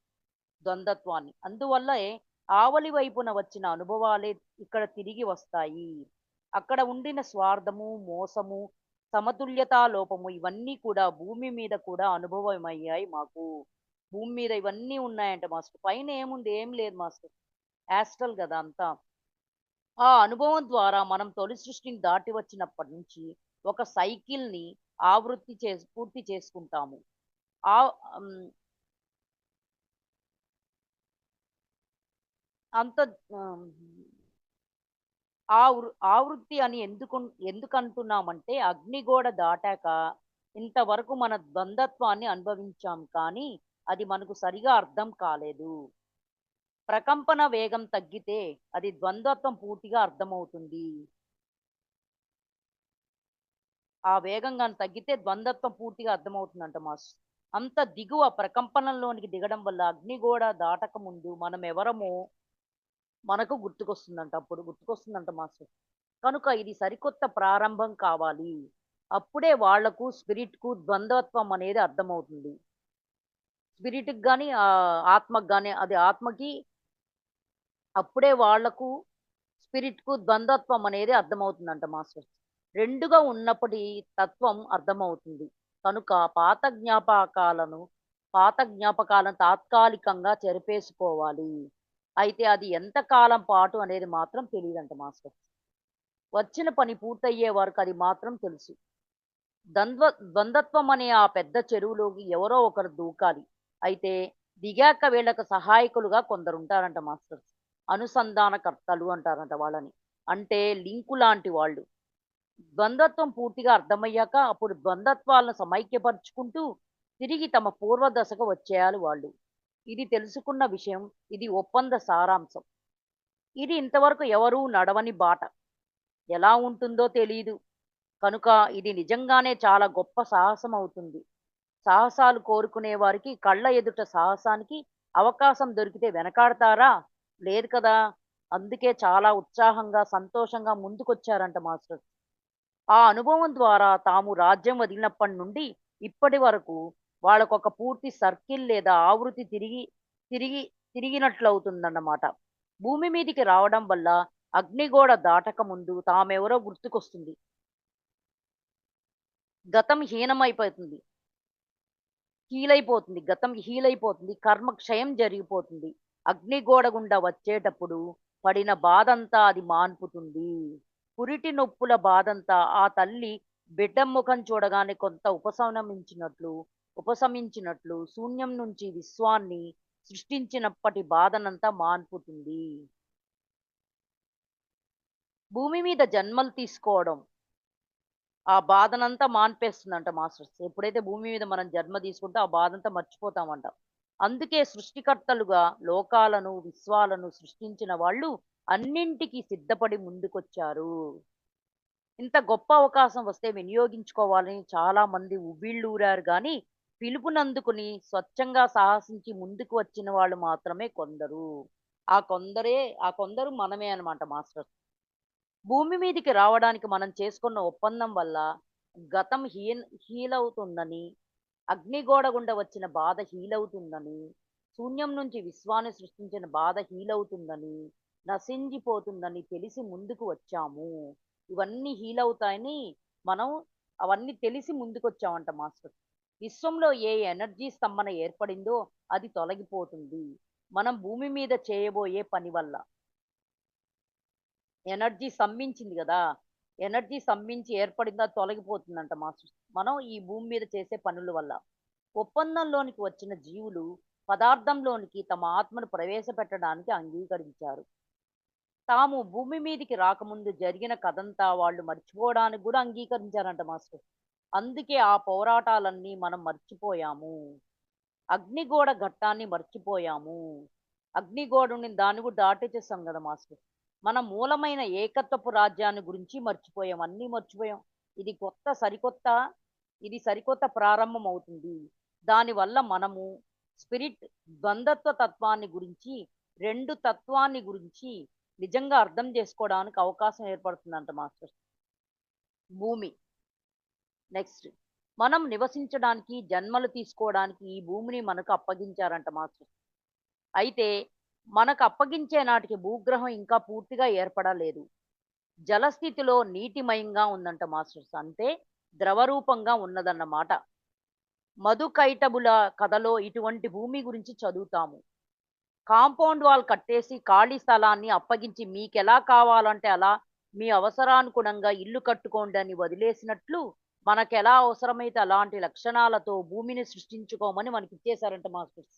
ద్వంద్వత్వాన్ని. అందువల్లే ఆవలి వైపున వచ్చిన అనుభవాలే ఇక్కడ తిరిగి వస్తాయి. అక్కడ ఉండిన స్వార్థము, మోసము, సమతుల్యతా లోపము ఇవన్నీ కూడా భూమి మీద కూడా అనుభవమయ్యాయి మాకు. భూమి మీద ఇవన్నీ ఉన్నాయంట మాస్టర్. పైన ఏముంది? ఏం లేదు మాస్టర్. యాస్ట్రల్ కదా అంతా. ఆ అనుభవం ద్వారా మనం తొలి సృష్టిని దాటి వచ్చినప్పటి నుంచి ఒక సైకిల్‌ని పూర్తి చేసుకుంటాము. ఆహ్, హ్మ్. అంత ఆహ్, ఆవృత్తి అని ఎందుకంటున్నామంటే అగ్నిగోడ దాటాక ఇంతవరకు మన ద్వంద్వత్వాన్ని అనుభవించాం కానీ అది మనకు సరిగా అర్థం కాలేదు. ప్రకంపన వేగం తగ్గితే అది ద్వంద్వత్వం పూర్తిగా అర్థమవుతుంది. ఆ వేగం గాని తగ్గితే ద్వంద్వత్వం పూర్తిగా అర్థమవుతుందంట మాస్టర్. అంత దిగువ ప్రకంపనలోనికి దిగడం వల్ల అగ్నిగోడ దాటక ముందు మనం ఎవరమో మనకు గుర్తుకొస్తుందంట. అప్పుడు గుర్తుకొస్తుందంట మాస్టర్. కనుక ఇది సరికొత్త ప్రారంభం కావాలి. అప్పుడే వాళ్లకు స్పిరిట్‌కు ద్వంద్వత్వం అనేది అర్థమవుతుంది. స్పిరిట్‌కి గాని ఆత్మకి గాని అది ఆత్మకి అప్పుడే వాళ్లకు స్పిరిట్‌కు ద్వంద్వత్వం అనేది అర్థమవుతుందంట మాస్టర్స్. రెండుగా ఉన్నప్పటి తత్వం అర్థమవుతుంది. కనుక పాత జ్ఞాపకాలను తాత్కాలికంగా చెరిపేసుకోవాలి. అయితే అది ఎంత కాలం పాటు అనేది మాత్రం తెలీదంట మాస్టర్స్. వచ్చిన పని పూర్తయ్యే వరకు అది మాత్రం తెలుసు. ద్వంద్వత్వం అనే ఆ పెద్ద చెరువులోకి ఎవరో ఒకరు దూకాలి. అయితే దిగాక వీళ్ళకి సహాయకులుగా కొందరుంటారంట మాస్టర్స్. అనుసంధానకర్తలు అంటారంట వాళ్ళని. అంటే లింకు లాంటి వాళ్ళు. ద్వంద్వత్వం పూర్తిగా అర్థమయ్యాక అప్పుడు ద్వంద్వత్వాలను సమైక్యపరుచుకుంటూ తిరిగి తమ పూర్వ దశకు వచ్చేయాలి వాళ్ళు. ఇది తెలుసుకున్న విషయం. ఇది ఒప్పంద సారాంశం. ఇది ఇంతవరకు ఎవరూ నడవని బాట. ఎలా ఉంటుందో తెలీదు. కనుక ఇది నిజంగానే చాలా గొప్ప సాహసం అవుతుంది. సాహసాలు కోరుకునే వారికి కళ్ళ ఎదుట సాహసానికి అవకాశం దొరికితే వెనకాడతారా? లేదు కదా! అందుకే చాలా ఉత్సాహంగా, సంతోషంగా ముందుకొచ్చారంట మాస్టర్. ఆ అనుభవం ద్వారా తాము రాజ్యం వదిలినప్పటి నుండి ఇప్పటి వరకు వాళ్ళకొక పూర్తి సర్కిల్ లేదా ఆవృత్తి తిరిగి తిరిగినట్లవుతుందన్నమాట. భూమి మీదికి రావడం వల్ల అగ్నిగోడ దాటక ముందు తామెవరో గుర్తుకొస్తుంది. గతం హీనమైపోతుంది. గతం హీలైపోతుంది. కర్మ క్షయం జరిగిపోతుంది. అగ్నిగోడ గుండా వచ్చేటప్పుడు పడిన బాధంతా అది మాన్పుతుంది. పురిటి నొప్పుల బాధంతా ఆ తల్లి బిడ్డ ముఖం చూడగానే కొంత ఉపశమించినట్లు శూన్యం నుంచి విశ్వాన్ని సృష్టించినప్పటి బాధనంతా మాన్పుతుంది. భూమి మీద జన్మలు తీసుకోవడం ఆ బాధనంతా మాన్పేస్తుందంట మాస్టర్స్. ఎప్పుడైతే భూమి మీద మనం జన్మ తీసుకుంటే ఆ బాధంతా మర్చిపోతామంట. అందుకే సృష్టికర్తలుగా లోకాలను, విశ్వాలను సృష్టించిన వాళ్ళు అన్నింటికి సిద్ధపడి ముందుకొచ్చారు. ఇంత గొప్ప అవకాశం వస్తే వినియోగించుకోవాలని చాలా మంది ఉవ్విళ్ళూరారు గాని, పిలుపునందుకుని స్వచ్ఛంగా సాహసించి ముందుకు వచ్చిన వాళ్ళు మాత్రమే కొందరు. ఆ కొందరే ఆ కొందరు మనమే అన్నమాట మాస్టర్. భూమి మీదికి రావడానికి మనం చేసుకున్న ఒప్పందం వల్ల గతం హీలవుతుందని, అగ్నిగోడ గుండా వచ్చిన బాధ హీలవుతుందని, శూన్యం నుంచి విశ్వాన్ని సృష్టించిన బాధ హీలవుతుందని, నశించిపోతుందని తెలిసి ముందుకు వచ్చాము. ఇవన్నీ హీలవుతాయని మనం అవన్నీ తెలిసి ముందుకొచ్చామంట మాస్టర్. విశ్వంలో ఏ ఎనర్జీ స్తంభన ఏర్పడిందో అది తొలగిపోతుంది. మనం భూమి మీద చేయబోయే పని వల్ల. ఎనర్జీ సమ్మించింది గదా! ఎనర్జీ సమ్మించి ఏర్పడింది అది తొలగిపోతుందంట మాస్టర్స్. మనం ఈ భూమి మీద చేసే పనుల వల్ల. ఒప్పందంలోనికి వచ్చిన జీవులు పదార్థంలోనికి తమ ఆత్మను ప్రవేశపెట్టడానికి అంగీకరించారు. తాము భూమి మీదికి రాకముందు జరిగిన కథంతా వాళ్ళు మర్చిపోవడానికి గూడా అంగీకరించారంట మాస్టర్. అందుకే ఆ పోరాటాలన్నీ మనం మర్చిపోయాము. అగ్నిగోడ ఘట్టాన్ని మర్చిపోయాము. అగ్నిగోడని దాన్ని గూడా దాటేచేసాం గదా మాస్టర్. మన మూలమైన ఏకత్వపు రాజ్యాన్ని గురించి మర్చిపోయాం. అన్నీ మర్చిపోయాం. ఇది సరికొత్త ఇది సరికొత్త ప్రారంభం అవుతుంది. దానివల్ల మనము స్పిరిట్ ద్వంద్వత్వ తత్వాన్ని గురించి, 2 తత్వాన్ని గురించి నిజంగా అర్థం చేసుకోవడానికి అవకాశం ఏర్పడుతుందంట మాస్టర్. భూమి. నెక్స్ట్. మనం నివసించడానికి, జన్మలు తీసుకోవడానికి ఈ భూమిని మనకు అప్పగించారంట మాస్టర్. అయితే మనకు అప్పగించే నాటికి భూగ్రహం ఇంకా పూర్తిగా ఏర్పడలేదు. జలస్థితిలో నీటిమయంగా ఉందంట మాస్టర్స్. అంటే ద్రవరూపంగా ఉన్నదన్నమాట. మధుకైటబుల కథలో ఇటువంటి భూమి గురించి చదువుతాము. కాంపౌండ్ వాల్ కట్టేసి ఖాళీ స్థలాన్ని అప్పగించి మీకెలా కావాలంటే అలా మీ అవసరానుగుణంగా ఇల్లు కట్టుకోండి అని వదిలేసినట్లు మనకెలా అవసరమైతే అలాంటి లక్షణాలతో భూమిని సృష్టించుకోమని మనకిచ్చేశారంట మాస్టర్స్.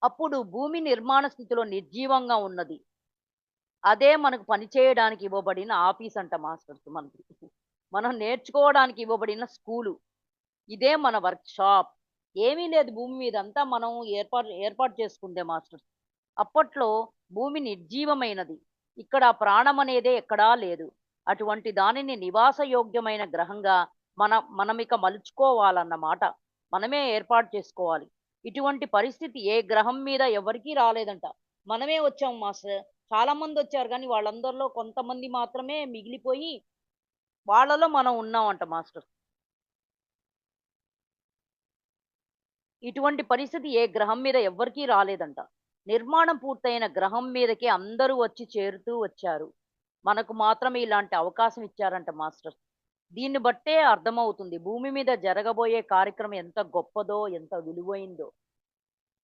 అప్పుడు భూమి నిర్మాణ స్థితిలో నిర్జీవంగా ఉన్నది. అదే మనకు పని చేయడానికి ఇవ్వబడిన ఆఫీస్ అంట మాస్టర్స్ మనకి. మనం నేర్చుకోవడానికి ఇవ్వబడిన స్కూలు. ఇదే మన వర్క్ షాప్. ఏమీ లేదు భూమి మీద అంతా మనం ఏర్పాటు చేసుకుందే మాస్టర్స్. అప్పట్లో భూమి నిర్జీవమైనది. ఇక్కడ ప్రాణం అనేదే ఎక్కడా లేదు. అటువంటి దానిని నివాసయోగ్యమైన గ్రహంగా మనమిక మలుచుకోవాలన్నమాట. మనమే ఏర్పాటు చేసుకోవాలి. ఇటువంటి పరిస్థితి ఏ గ్రహం మీద ఎవరికీ రాలేదంట. మనమే వచ్చాం మాస్టర్. చాలా మంది వచ్చారు గానీ వాళ్ళందరిలో కొంతమంది మాత్రమే మిగిలిపోయి వాళ్ళలో మనం ఉన్నామంట మాస్టర్. ఇటువంటి పరిస్థితి ఏ గ్రహం మీద ఎవ్వరికీ రాలేదంట. నిర్మాణం పూర్తయిన గ్రహం మీదకి అందరూ వచ్చి చేరుతూ వచ్చారు. మనకు మాత్రమే ఇలాంటి అవకాశం ఇచ్చారంట మాస్టర్. దీన్ని బట్టే అర్థమవుతుంది భూమి మీద జరగబోయే కార్యక్రమం ఎంత గొప్పదో, ఎంత విలువైందో.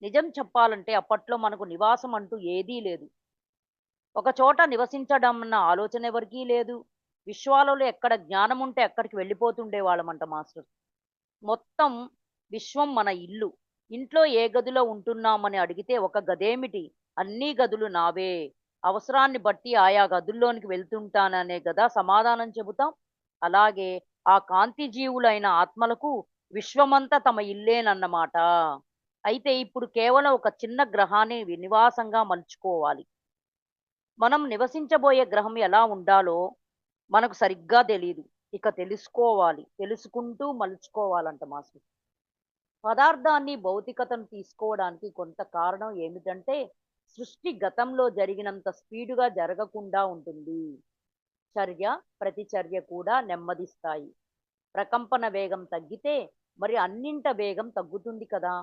నిజం చెప్పాలంటే అప్పట్లో మనకు నివాసం అంటూ ఏదీ లేదు. ఒక చోట నివసించడం అన్న ఆలోచన ఎవరికీ లేదు. విశ్వాలలో ఎక్కడ జ్ఞానం ఉంటే అక్కడికి వెళ్ళిపోతుండే వాళ్ళమంట మాస్టర్. మొత్తం విశ్వం మన ఇల్లు. ఇంట్లో ఏ గదిలో ఉంటున్నామని అడిగితే ఒక గదేమిటి? అన్నీ గదులు నావే. అవసరాన్ని బట్టి ఆయా గదుల్లోనికి వెళ్తుంటాననే గదా సమాధానం చెబుతాం. అలాగే ఆ కాంతి జీవులైన ఆత్మలకు విశ్వమంతా తమ ఇల్లేనన్నమాట. అయితే ఇప్పుడు కేవలం ఒక చిన్న గ్రహాన్ని నివాసంగా మలుచుకోవాలి. మనం నివసించబోయే గ్రహం ఎలా ఉండాలో మనకు సరిగ్గా తెలీదు. ఇక తెలుసుకోవాలి. తెలుసుకుంటూ మలుచుకోవాలంట మాస్టర్. పదార్థాన్ని, భౌతికతను తీసుకోవడానికి కొంత కారణం ఏమిటంటే, సృష్టి గతంలో జరిగినంత స్పీడుగా జరగకుండా ఉంటుంది. చర్య, ప్రతిచర్య కూడా నెమ్మదిస్తాయి. ప్రకంపన వేగం తగ్గితే మరి అన్నింట వేగం తగ్గుతుంది కదా!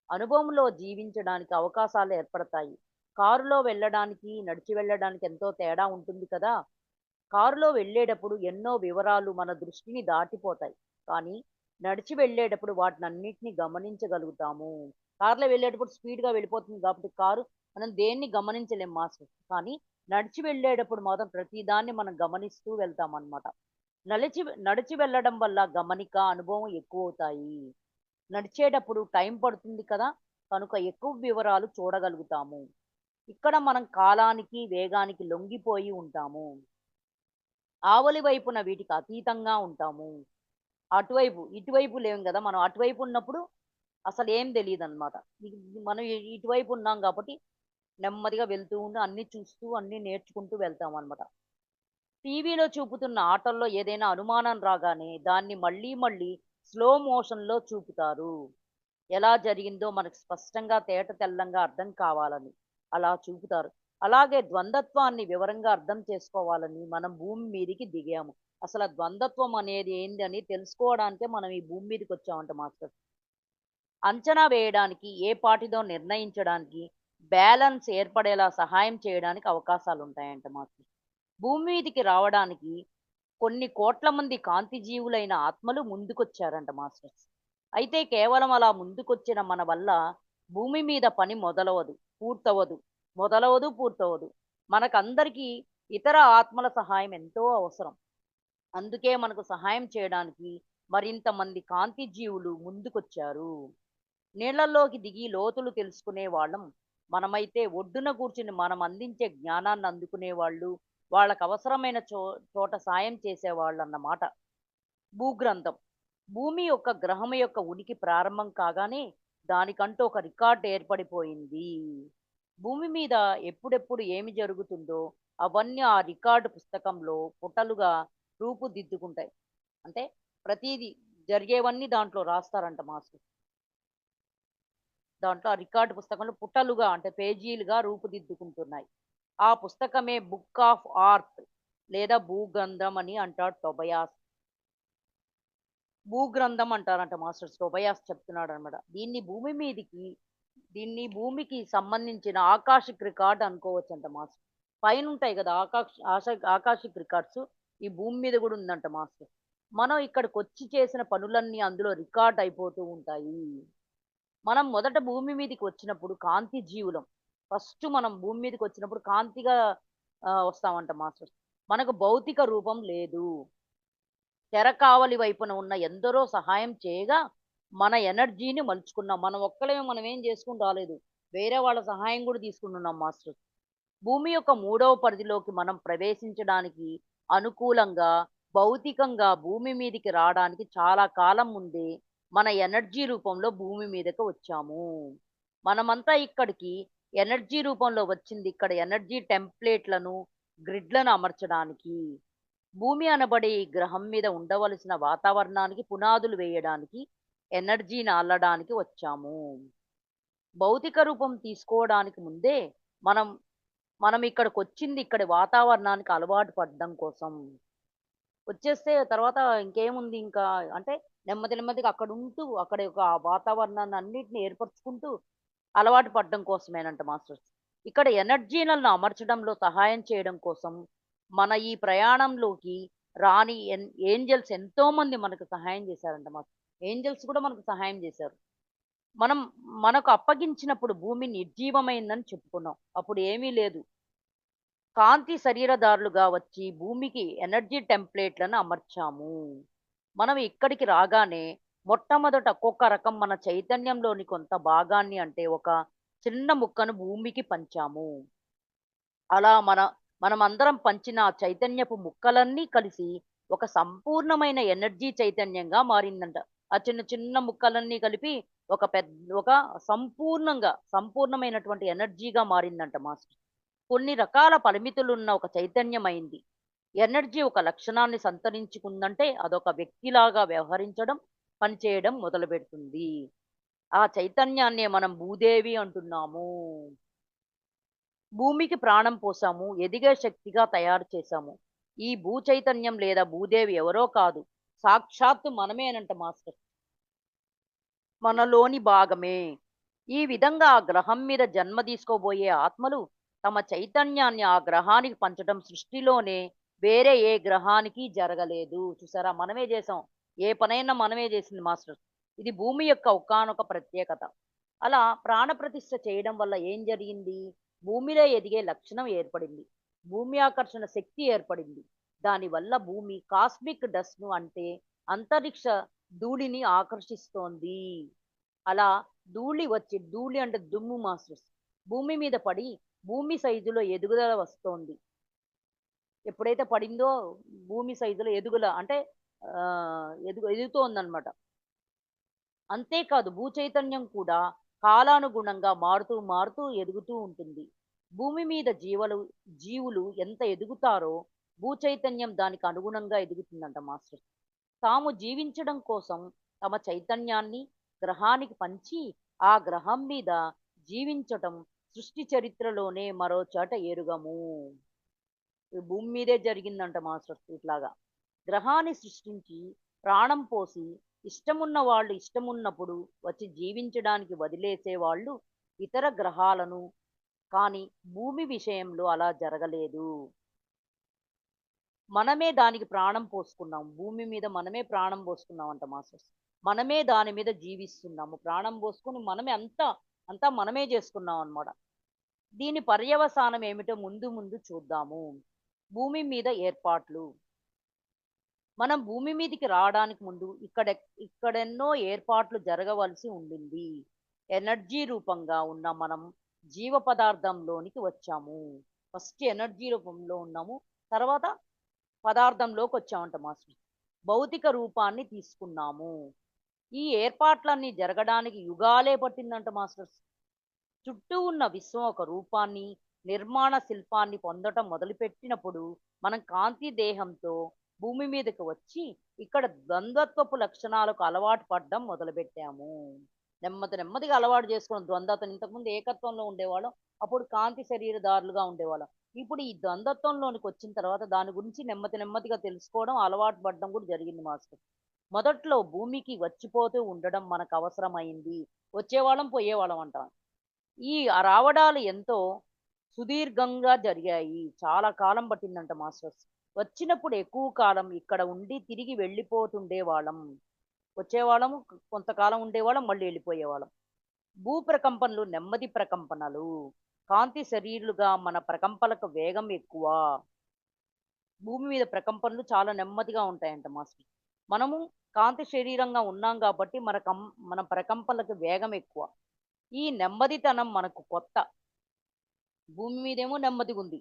అనుభవంలో జీవించడానికి అవకాశాలు ఏర్పడతాయి. కారులో వెళ్ళడానికి, నడిచి వెళ్ళడానికి ఎంతో తేడా ఉంటుంది కదా! కారులో వెళ్ళేటప్పుడు ఎన్నో వివరాలు మన దృష్టిని దాటిపోతాయి. కానీ నడిచి వెళ్ళేటప్పుడు వాటినన్నిటిని గమనించగలుగుతాము. కార్‌లో వెళ్ళేటప్పుడు స్పీడ్‌గా వెళ్ళిపోతుంది కాబట్టి కారు మనం దేన్ని గమనించలేం మాస్టర్. కానీ నడిచి వెళ్ళేటప్పుడు మాత్రం ప్రతిదాన్ని మనం గమనిస్తూ వెళ్తామనమాట. నడిచి వెళ్ళడం వల్ల గమనిక, అనుభవం ఎక్కువవుతాయి. నడిచేటప్పుడు టైం పడుతుంది కదా! కనుక ఎక్కువ వివరాలు చూడగలుగుతాము. ఇక్కడ మనం కాలానికి, వేగానికి లొంగిపోయి ఉంటాము. ఆవలి వైపున వీటికి అతీతంగా ఉంటాము. ఇటువైపు లేము గదా! మనం అటువైపు ఉన్నప్పుడు అసలేం తెలీదనమాట. మనం ఇటువైపు ఉన్నాం గాబట్టి నెమ్మదిగా వెళ్తూ ఉండి అన్నీ చూస్తూ, అన్నీ నేర్చుకుంటూ వెళ్తామనమాట. టీవీలో చూపుతున్న ఆటల్లో ఏదైనా అనుమానం రాగానే దాన్ని మళ్ళీ మళ్ళీ స్లో మోషన్‌లో చూపుతారు. ఎలా జరిగిందో మనకు స్పష్టంగా తేట తెల్లంగా అర్థం కావాలని అలా చూపుతారు. అలాగే ద్వంద్వత్వాన్ని వివరంగా అర్థం చేసుకోవాలని మనం భూమి మీదకి దిగాము. అసల ద్వంద్వత్వం అనేది ఏందని తెలుసుకోవడానికే మనం ఈ భూమి మీదకొచ్చామంట మాస్టర్. అంచనా వేయడానికి, ఏ పార్టీదో నిర్ణయించడానికి, బ్యాలెన్స్ ఏర్పడేలా సహాయం చేయడానికి అవకాశాలుంటాయంట మాస్టర్. భూమి మీదికి రావడానికి కొన్ని కోట్ల మంది కాంతి జీవులైన ఆత్మలు ముందుకొచ్చారంట మాస్టర్స్. అయితే కేవలం అలా ముందుకొచ్చిన మన వల్ల భూమి మీద పని పూర్తవదు. పూర్తవదు. మనకందరికీ ఇతర ఆత్మల సహాయం ఎంతో అవసరం. అందుకే మనకు సహాయం చేయడానికి మరింత మంది కాంతి జీవులు ముందుకొచ్చారు. నీళ్ళల్లోకి దిగి లోతులు తెలుసుకునే వాళ్ళం. మనమైతే ఒడ్డున కూర్చుని మనం అందించే జ్ఞానాన్ని అందుకునేవాళ్ళు, వాళ్ళకవసరమైన చోట సాయం చేసేవాళ్ళన్నమాట. భూగ్రంథం. భూమి యొక్క గ్రహం యొక్క ఉనికి ప్రారంభం కాగానే దానికంటూ ఒక రికార్డ్ ఏర్పడిపోయింది. భూమి మీద ఎప్పుడెప్పుడు ఏమి జరుగుతుందో అవన్నీ ఆ రికార్డు పుస్తకంలో పుటలుగా రూపుదిద్దుకుంటాయి. అంటే ప్రతీదీ జరిగేవన్నీ దాంట్లో రాస్తారంట మాస్టర్. దాంట్లో ఆ రికార్డ్ పుస్తకంలో పుటలుగా అంటే పేజీలుగా రూపుదిద్దుకుంటున్నాయి. ఆ పుస్తకమే బుక్ ఆఫ్ ఆర్త్ లేదా భూగ్రంథం అని అంటాడు టొబయాస్. భూగ్రంథం అంటారంట మాస్టర్స్. టొబయాస్ చెప్తున్నాడనమాట. దీన్ని భూమికి సంబంధించిన ఆకాశిక్ రికార్డ్ అనుకోవచ్చంట మాస్టర్. పైనుంటాయి గదా! Akashic records. ఈ భూమి మీద గూడా ఉందంట మాస్టర్. మనం ఇక్కడికొచ్చి చేసిన పనులన్నీ అందులో రికార్డ్ అయిపోతూ ఉంటాయి. మనం మొదట భూమి మీదకి వచ్చినప్పుడు కాంతి జీవులం. ఫస్ట్ మనం భూమి మీదకొచ్చినప్పుడు కాంతిగా వస్తామంట మాస్టర్స్. మనకు భౌతిక రూపం లేదు. తెరకావలి వైపున ఉన్న ఎందరో సహాయం చేయగా, మన ఎనర్జీని మలుచుకున్నాం. మనమేం చేసుకొని రాలేదు. వేరే వాళ్ళ సహాయం గూడా తీసుకుంటున్నాం మాస్టర్. భూమి యొక్క మూడవ పరిధిలోకి మనం ప్రవేశించడానికి అనుకూలంగా, భౌతికంగా భూమి మీదికి రాడానికి చాలా కాలం ముందే మన ఎనర్జీ రూపంలో భూమి మీదకి వచ్చాము. మనమంతా ఇక్కడికి ఎనర్జీ రూపంలో వచ్చింది ఇక్కడ ఎనర్జీ టెంప్లేట్‌లను, గ్రిడ్‌లను అమర్చడానికి. భూమి అనబడే ఈ గ్రహం మీద ఉండవలసిన వాతావరణానికి పునాదులు వేయడానికి, ఎనర్జీని అల్లడానికి వచ్చాము. భౌతిక రూపం తీసుకోవడానికి ముందే మనం మనం ఇక్కడికొచ్చింది ఇక్కడి వాతావరణానికి అలవాటు పడడం కోసం. వచ్చేస్తే తర్వాత ఇంకేముంది ఇంకా అంటే నెమ్మదిగా అక్కడుంటూ అక్కడ యొక్క ఆ వాతావరణాన్ని అన్నిటిని ఏర్పరచుకుంటూ అలవాటు పడడం కోసమేనంట మాస్టర్స్. ఇక్కడ ఎనర్జీలను అమర్చడంలో సహాయం చేయడం కోసం మన ఈ ప్రయాణంలోకి రాని ఏంజెల్స్ ఎంతోమంది మనకు సహాయం చేశారంట మాస్టర్. ఏంజెల్స్ కూడా మనకు సహాయం చేశారు. మనం మనకు అప్పగించినప్పుడు భూమి నిర్జీవమైందని చెప్పుకున్నాం. అప్పుడు ఏమీ లేదు. కాంతి శరీరదారులుగా వచ్చి భూమికి ఎనర్జీ టెంప్లేట్‌లను అమర్చాము. మనం ఇక్కడికి రాగానే మొట్టమొదట ఒక్కొక్క రకం మన చైతన్యంలోని కొంత భాగాన్ని అంటే ఒక చిన్న ముక్కను భూమికి పంచాము. అలా మనమందరం పంచిన ఆ చైతన్యపు ముక్కలన్నీ కలిసి ఒక సంపూర్ణమైన ఎనర్జీ చైతన్యంగా మారిందంట. ఆ చిన్న చిన్న ముక్కలన్నీ కలిపి ఒక సంపూర్ణమైనటువంటి ఎనర్జీగా మారిందంట మాస్టర్. కొన్ని రకాల పరిమితులున్న ఒక చైతన్యమైంది. ఎనర్జీ ఒక లక్షణాన్ని సంతరించుకుందంటే అదొక వ్యక్తిలాగా వ్యవహరించడం, పనిచేయడం మొదలుపెడుతుంది. ఆ చైతన్యాన్నే మనం భూదేవి అంటున్నాము. భూమికి ప్రాణం పోసాము, ఎదిగే శక్తిగా తయారు చేశాము. ఈ భూ చైతన్యం లేదా భూదేవి ఎవరో కాదు. సాక్షాత్తు మనమేనంట మాస్టర్. మనలోని భాగమే. ఈ విధంగా ఆ గ్రహం మీద జన్మ తీసుకోబోయే ఆత్మలు తమ చైతన్యాన్ని ఆ గ్రహానికి పంచడం సృష్టిలోనే వేరే ఏ గ్రహానికి జరగలేదు. చూసారా? మనమే చేసాం. ఏ పనైనా మనమే చేసింది మాస్టర్. ఇది భూమి యొక్క ఒకానొక ప్రత్యేకత. అలా ప్రాణప్రతిష్ఠ చేయడం వల్ల ఏం జరిగింది? భూమిలో ఎదిగే లక్షణం ఏర్పడింది. భూమి ఆకర్షణ శక్తి ఏర్పడింది. దానివల్ల భూమి కాస్మిక్ డస్ట్‌ను అంటే అంతరిక్ష ధూళిని ఆకర్షిస్తోంది. అలా ధూళి అంటే దుమ్ము మాస్టర్స్. భూమి మీద పడి భూమి సైజులో ఎదుగుదల వస్తోంది. ఎప్పుడైతే పడిందో భూమి సైజులో ఎదుగుల అంటే ఎదుగుతోందనమాట. అంతేకాదు భూచైతన్యం కూడా కాలానుగుణంగా మారుతూ ఎదుగుతూ ఉంటుంది. భూమి మీద జీవులు ఎంత ఎదుగుతారో భూచైతన్యం దానికి అనుగుణంగా ఎదుగుతుందంట మాస్టర్. తాము జీవించడం కోసం తమ చైతన్యాన్ని గ్రహానికి పంచి ఆ గ్రహం మీద జీవించటం సృష్టి చరిత్రలోనే మరో చోట ఎరుగము. ఈ భూమి మీదే జరిగిందంట మాస్టర్స్. ఇట్లాగా గ్రహాన్ని సృష్టించి ప్రాణం పోసి ఇష్టమున్న వాళ్ళు ఇష్టమున్నప్పుడు వచ్చి జీవించడానికి వదిలేసే వాళ్ళు ఇతర గ్రహాలను. కానీ భూమి విషయంలో అలా జరగలేదు. మనమే దానికి ప్రాణం పోసుకున్నాం. భూమి మీద మనమే ప్రాణం పోసుకున్నాం అంట మాస్టర్స్. మనమే దాని మీద జీవిస్తున్నాము. ప్రాణం పోసుకుని మనమే అంతా అంతా మనమే చేసుకున్నాం అన్నమాట. దీని పర్యవసానం ఏమిటో ముందు ముందు చూద్దాము. భూమి మీద ఏర్పాట్లు. మనం భూమి మీదకి రావడానికి ముందు ఇక్కడెన్నో ఏర్పాట్లు జరగవలసి ఉండింది. ఎనర్జీ రూపంగా ఉన్న మనం జీవ పదార్థంలోనికి వచ్చాము. ఫస్ట్ ఎనర్జీ రూపంలో ఉన్నాము, తర్వాత పదార్థంలోకి వచ్చామంట మాస్టర్. భౌతిక రూపాన్ని తీసుకున్నాము. ఈ ఏర్పాట్లన్నీ జరగడానికి యుగాలే పట్టిందంట మాస్టర్స్. చుట్టూ ఉన్న విశ్వం ఒక రూపాన్ని, నిర్మాణ శిల్పాన్ని పొందటం మొదలుపెట్టినప్పుడు మనం కాంతి దేహంతో భూమి మీదకి వచ్చి ఇక్కడ ద్వంద్వత్వపు లక్షణాలకు అలవాటు పడడం మొదలుపెట్టాము. నెమ్మదిగా అలవాటు చేసుకున్న ద్వంద్వత్వం. ఇంతకుముందు ఏకత్వంలో ఉండేవాళ్ళం, అప్పుడు కాంతి శరీరదారులుగా ఉండేవాళ్ళం. ఇప్పుడు ఈ ద్వంద్వత్వంలోనికి వచ్చిన తర్వాత దాని గురించి నెమ్మదిగా తెలుసుకోవడం, అలవాటు పడడం కూడా జరిగింది మాస్టర్. మొదట్లో భూమికి వచ్చిపోతూ ఉండడం మనకు అవసరమైంది. వచ్చేవాళ్ళం పోయేవాళ్ళం అంటాం. ఈ రావడాలు ఎంతో సుదీర్ఘంగా జరిగాయి. చాలా కాలం పట్టిందంట మాస్టర్స్. వచ్చినప్పుడు ఎక్కువ కాలం ఇక్కడ ఉండి తిరిగి వెళ్ళిపోతుండే వాళ్ళం. వచ్చేవాళ్ళము, కొంతకాలం ఉండేవాళ్ళం, మళ్ళీ వెళ్ళిపోయేవాళ్ళం. భూ ప్రకంపనలు నెమ్మది ప్రకంపనలు. కాంతి శరీరులుగా మన ప్రకంపనలకు వేగం ఎక్కువ. భూమి మీద ప్రకంపనలు చాలా నెమ్మదిగా ఉంటాయంట మాస్టర్. మనము కాంతి శరీరంగా ఉన్నాం కాబట్టి మన ప్రకంపనలకు వేగం ఎక్కువ. ఈ నెమ్మదితనం మనకు కొత్త. భూమి మీదేమో నెమ్మదిగా ఉంది.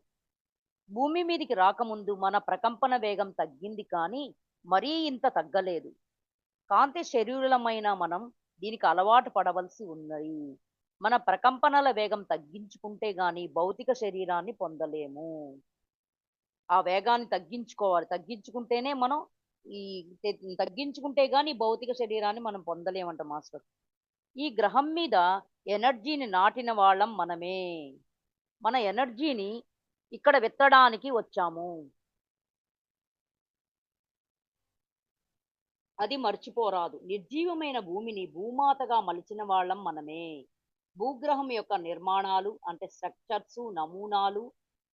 భూమి మీదికి రాకముందు మన ప్రకంపన వేగం తగ్గింది, కానీ మరీ ఇంత తగ్గలేదు. కాంతి శరీరులమైన మనం దీనికి అలవాటు పడవలసి ఉన్నది. మన ప్రకంపనల వేగం తగ్గించుకుంటే గాని భౌతిక శరీరాన్ని పొందలేము. ఆ వేగాన్ని తగ్గించుకోవాలి. తగ్గించుకుంటేనే మనం ఈ తగ్గించుకుంటే గాని భౌతిక శరీరాన్ని మనం పొందలేమంట మాస్టర్. ఈ గ్రహం మీద ఎనర్జీని నాటిన వాళ్ళం మనమే. మన ఎనర్జీని ఇక్కడ విత్తడానికి వచ్చాము. అది మర్చిపోరాదు. నిర్జీవమైన భూమిని భూమాతగా మలిచిన వాళ్ళం మనమే. భూగ్రహం యొక్క నిర్మాణాలు అంటే స్ట్రక్చర్స్, నమూనాలు,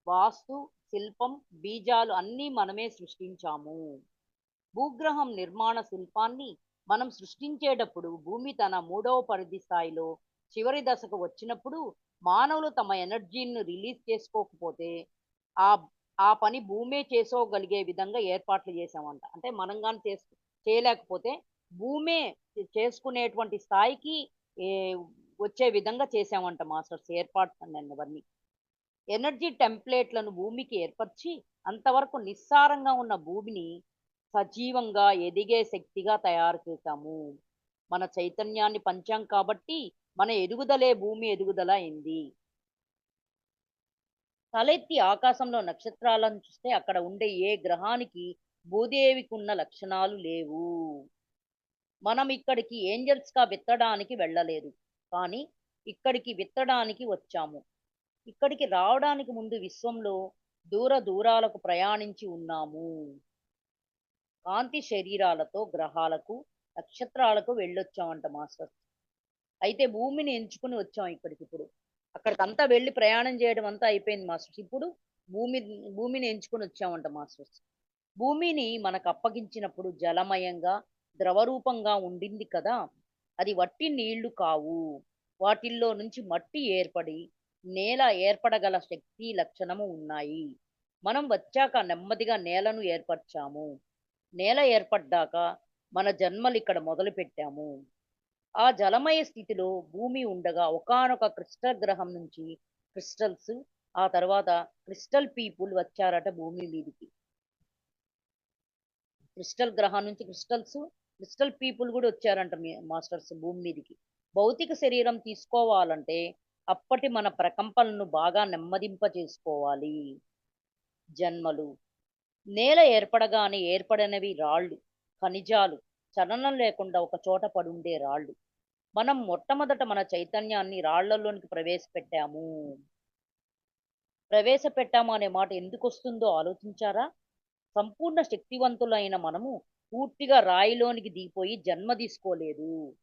వాస్తు, శిల్పం, బీజాలు అన్నీ మనమే సృష్టించాము. భూగ్రహం నిర్మాణ శిల్పాన్ని మనం సృష్టించేటప్పుడు భూమి తన 3వ పరిధి స్థాయిలో చివరి దశకు వచ్చినప్పుడు మానవులు తమ ఎనర్జీని రిలీజ్ చేసుకోకపోతే ఆ ఆ పని భూమే చేసుకోగలిగే విధంగా ఏర్పాట్లు చేసామంట. అంటే మనం కానీ చేయలేకపోతే భూమే చేసుకునేటువంటి స్థాయికి ఏ వచ్చే విధంగా చేసామంట మాస్టర్స్ ఏర్పాట్లు అన్నవన్నీ. ఎనర్జీ టెంప్లేట్లను భూమికి ఏర్పరిచి అంతవరకు నిస్సారంగా ఉన్న భూమిని సజీవంగా ఎదిగే శక్తిగా తయారు చేశాము. మన చైతన్యాన్ని పంచాం కాబట్టి మన ఎదుగుదలే భూమి ఎదుగుదల అయింది. తలెత్తి ఆకాశంలో నక్షత్రాలను చూస్తే అక్కడ ఉండే ఏ గ్రహానికి భూదేవికి ఉన్న లక్షణాలు లేవు. మనం ఇక్కడికి ఏంజల్స్ గా విత్తడానికి వెళ్ళలేదు, కానీ ఇక్కడికి విత్తడానికి వచ్చాము. ఇక్కడికి రావడానికి ముందు విశ్వంలో దూరాలకు ప్రయాణించి ఉన్నాము. కాంతి శరీరాలతో గ్రహాలకు, నక్షత్రాలకు వెళ్ళొచ్చామంట మాస్టర్. అయితే భూమిని ఎంచుకుని వచ్చాం ఇక్కడికి. ఇప్పుడు అక్కడికంతా వెళ్ళి ప్రయాణం చేయడం అంతా అయిపోయింది మాస్టర్స్. ఇప్పుడు భూమిని ఎంచుకుని వచ్చామంట మాస్టర్స్. భూమిని మనకు అప్పగించినప్పుడు జలమయంగా, ద్రవరూపంగా ఉండింది కదా. అది వట్టి నీళ్లు కావు. వాటిల్లో నుంచి మట్టి ఏర్పడి నేల ఏర్పడగల శక్తి లక్షణము ఉన్నాయి. మనం వచ్చాక నెమ్మదిగా నేలను ఏర్పరిచాము. నేల ఏర్పడ్డాక మన జన్మలు ఇక్కడ మొదలు పెట్టాము. ఆ జలమయ స్థితిలో భూమి ఉండగా ఒకానొక క్రిస్టల్ గ్రహం నుంచి క్రిస్టల్స్, ఆ తర్వాత క్రిస్టల్ పీపుల్ వచ్చారట భూమి మీదికి. క్రిస్టల్ గ్రహం నుంచి క్రిస్టల్ పీపుల్ కూడా వచ్చారంట మాస్టర్స్ భూమి మీదికి. భౌతిక శరీరం తీసుకోవాలంటే అప్పటి మన ప్రకంపనలను బాగా నెమ్మదింప చేసుకోవాలి. జన్మలు నేల ఏర్పడగానే ఏర్పడనివి రాళ్ళు, ఖనిజాలు, చలనం లేకుండా ఒక చోట పడుండే రాళ్ళు. మనం మొట్టమొదట మన చైతన్యాన్ని రాళ్లలోనికి ప్రవేశపెట్టాము అనే మాట ఎందుకు వస్తుందో ఆలోచించారా? సంపూర్ణ శక్తివంతులైన మనము పూర్తిగా రాయిలోనికి దిగిపోయి జన్మ తీసుకోలేదు.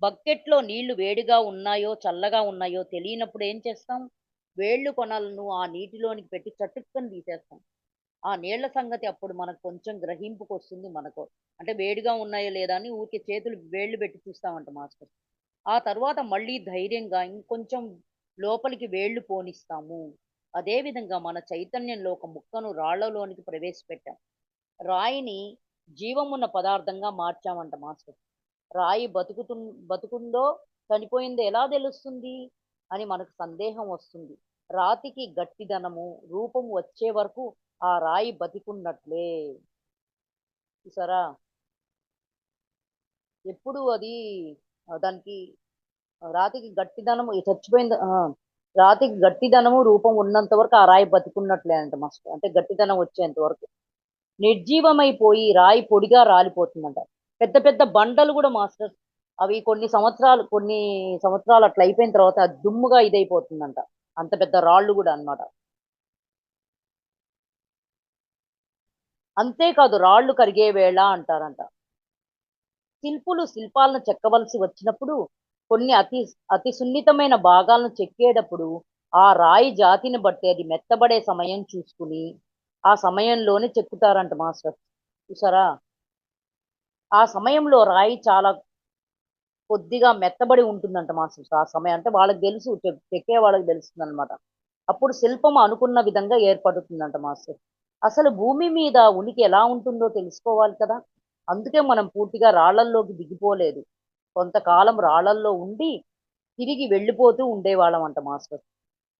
బకెట్లో నీళ్లు వేడిగా ఉన్నాయో చల్లగా ఉన్నాయో తెలియనప్పుడు ఏం చేస్తాం? వేళ్ళు కొనలను ఆ నీటిలోనికి పెట్టి చటుక్కని తీసేస్తాం. ఆ నీళ్ల సంగతి అప్పుడు మనకు కొంచెం గ్రహింపుకు వస్తుంది మనకు. అంటే వేడిగా ఉన్నాయో లేదా అని ఊరికే చేతులు వేళ్ళు పెట్టి చూస్తామంట మాస్టర్. ఆ తర్వాత మళ్ళీ ధైర్యంగా ఇంకొంచెం లోపలికి వేళ్ళు పోనిస్తాము. అదేవిధంగా మన చైతన్యంలో ఒక ముక్కను రాళ్లలోనికి ప్రవేశపెట్టాం. రాయిని జీవమున్న పదార్థంగా మార్చామంట మాస్టర్. రాయి బతుకుందో చనిపోయిందో ఎలా తెలుస్తుంది అని మనకు సందేహం వస్తుంది. రాతికి గట్టిదనము రూపం వచ్చే వరకు ఆ రాయి బతికున్నట్లే. చూసారా? ఎప్పుడు అది దానికి రాతికి గట్టిదనము చచ్చిపోయింది. రాతికి గట్టిదనము రూపం ఉన్నంత వరకు ఆ రాయి బతికున్నట్లే అంట మాస్టర్. అంటే గట్టిదనం వచ్చేంత వరకు. నిర్జీవమైపోయి రాయి పొడిగా రాలిపోతుందంట. పెద్ద పెద్ద బండలు కూడా మాస్టర్ అవి కొన్ని సంవత్సరాలు అట్లా అయిపోయిన తర్వాత అది దుమ్ముగా ఇదైపోతుందంట. అంత పెద్ద రాళ్ళు కూడా అన్నమాట. అంతేకాదు రాళ్ళు కరిగే వేళ అంటారంట. శిల్పాలను చెక్కవలసి వచ్చినప్పుడు కొన్ని అతి సున్నితమైన భాగాలను చెక్కేటప్పుడు ఆ రాయి జాతిని బట్టి అది మెత్తబడే సమయం చూసుకుని ఆ సమయంలోనే చెక్కుతారంట మాస్టర్. చూసారా? ఆ సమయంలో రాయి చాలా కొద్దిగా మెత్తబడి ఉంటుందంట మాస్టర్. ఆ సమయం అంటే వాళ్ళకి తెలుసు, చెక్కే వాళ్ళకి తెలుస్తుంది అనమాట. అప్పుడు శిల్పం అనుకున్న విధంగా ఏర్పడుతుందంట మాస్టర్. అసలు భూమి మీద ఉనికి ఎలా ఉంటుందో తెలుసుకోవాలి కదా. అందుకే మనం పూర్తిగా రాళ్లల్లోకి దిగిపోలేదు. కొంతకాలం రాళ్లల్లో ఉండి తిరిగి వెళ్ళిపోతూ ఉండేవాళ్ళం అంట మాస్టర్.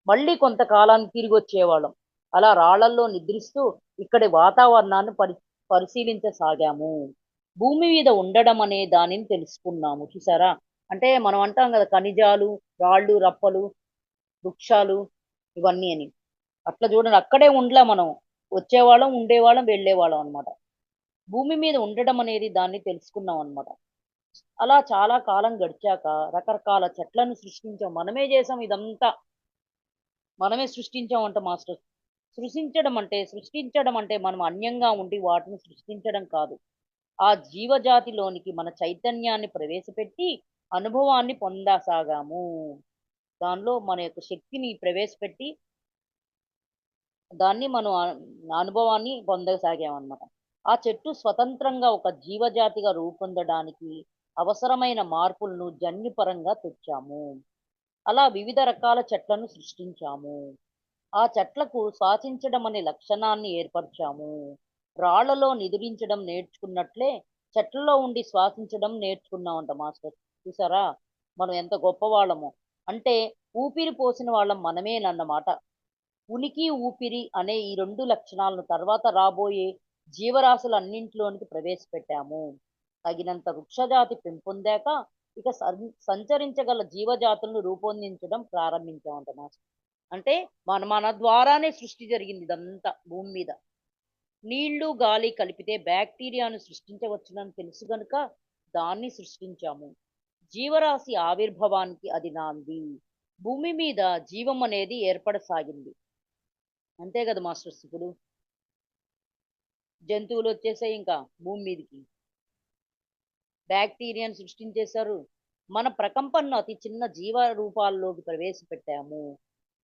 మళ్ళీ కొంతకాలానికి తిరిగి వచ్చేవాళ్ళం. అలా రాళ్లల్లో నిద్రిస్తూ ఇక్కడి వాతావరణాన్ని పరిశీలించసాగాము. భూమి మీద ఉండడం అనే దానిని తెలుసుకున్నాము. చూసారా? అంటే మనం అంటాం కదా ఖనిజాలు, రాళ్ళు, రప్పలు, వృక్షాలు ఇవన్నీ అని. అట్లా చూడండి, అక్కడే ఉండలే మనం. వచ్చేవాళ్ళం, ఉండేవాళ్ళం, వెళ్ళేవాళ్ళం అన్నమాట. భూమి మీద ఉండడం అనేది దాన్ని తెలుసుకున్నాం అన్నమాట. అలా చాలా కాలం గడిచాక రకరకాల చెట్లను సృష్టించాం. మనమే చేసాం ఇదంతా. మనమే సృష్టించామంట మాస్టర్. సృష్టించడం అంటే మనం అన్యంగా ఉండి వాటిని సృష్టించడం కాదు. ఆ జీవజాతిలోనికి మన చైతన్యాన్ని ప్రవేశపెట్టి అనుభవాన్ని పొందసాగాము. దానిలో మన యొక్క శక్తిని ప్రవేశపెట్టి దాన్ని మనం అనుభవాన్ని పొందసాగామన్నమాట. ఆ చెట్టు స్వతంత్రంగా ఒక జీవజాతిగా రూపొందడానికి అవసరమైన మార్పులను జన్యుపరంగా తెచ్చాము. అలా వివిధ రకాల చెట్లను సృష్టించాము. ఆ చెట్లకు శ్వాసించడం అనే లక్షణాన్ని ఏర్పరిచాము. రాళ్లలో నిద్రించడం నేర్చుకున్నట్లే చెట్లలో ఉండి శ్వాసించడం నేర్చుకున్నామంట మాస్టర్. చూసారా? మనం ఎంత గొప్పవాళ్ళము. అంటే ఊపిరి పోసిన వాళ్ళం మనమేనన్నమాట. ఉనికి, ఊపిరి అనే ఈ రెండు లక్షణాలను తర్వాత రాబోయే జీవరాశులన్నింటిలోనికి ప్రవేశపెట్టాము. తగినంత వృక్షజాతి పెంపొందాక ఇక సంచరించగల జీవజాతులను రూపొందించడం ప్రారంభించామంట మాస్టర్. అంటే మన ద్వారానే సృష్టి జరిగింది ఇదంతా భూమి మీద. నీళ్లు గాలి కలిపితే బ్యాక్టీరియాను సృష్టించవచ్చునని తెలుసు గనుక దాన్ని సృష్టించాము. జీవరాశి ఆవిర్భావానికి అది నాంది. భూమి మీద జీవం అనేది ఏర్పడసాగింది. అంతే కదా మాస్టర్స్. ఇప్పుడు జంతువులు వచ్చేసాయి ఇంకా భూమి మీదకి. బ్యాక్టీరియాను సృష్టించేశారు. మన ప్రకంపనను అతి చిన్న జీవ రూపాల్లోకి ప్రవేశపెట్టాము.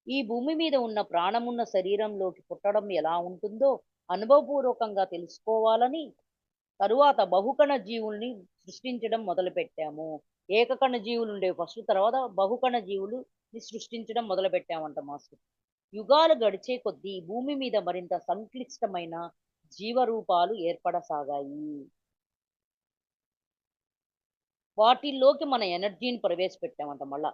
ఈ భూమి మీద ఉన్న ప్రాణమున్న శరీరంలోకి పుట్టడం ఎలా ఉంటుందో అనుభవపూర్వకంగా తెలుసుకోవాలని తరువాత బహుకణ జీవుల్ని సృష్టించడం మొదలుపెట్టాము. ఏకకణ జీవులు ఉండే ఫస్ట్, తర్వాత బహుకణ జీవులు సృష్టించడం మొదలుపెట్టామంట మాస్టర్. యుగాలు గడిచే కొద్దీ భూమి మీద మరింత సంక్లిష్టమైన జీవరూపాలు ఏర్పడసాగాయి. వాటిల్లోకి మన ఎనర్జీని ప్రవేశపెట్టామంట మళ్ళా.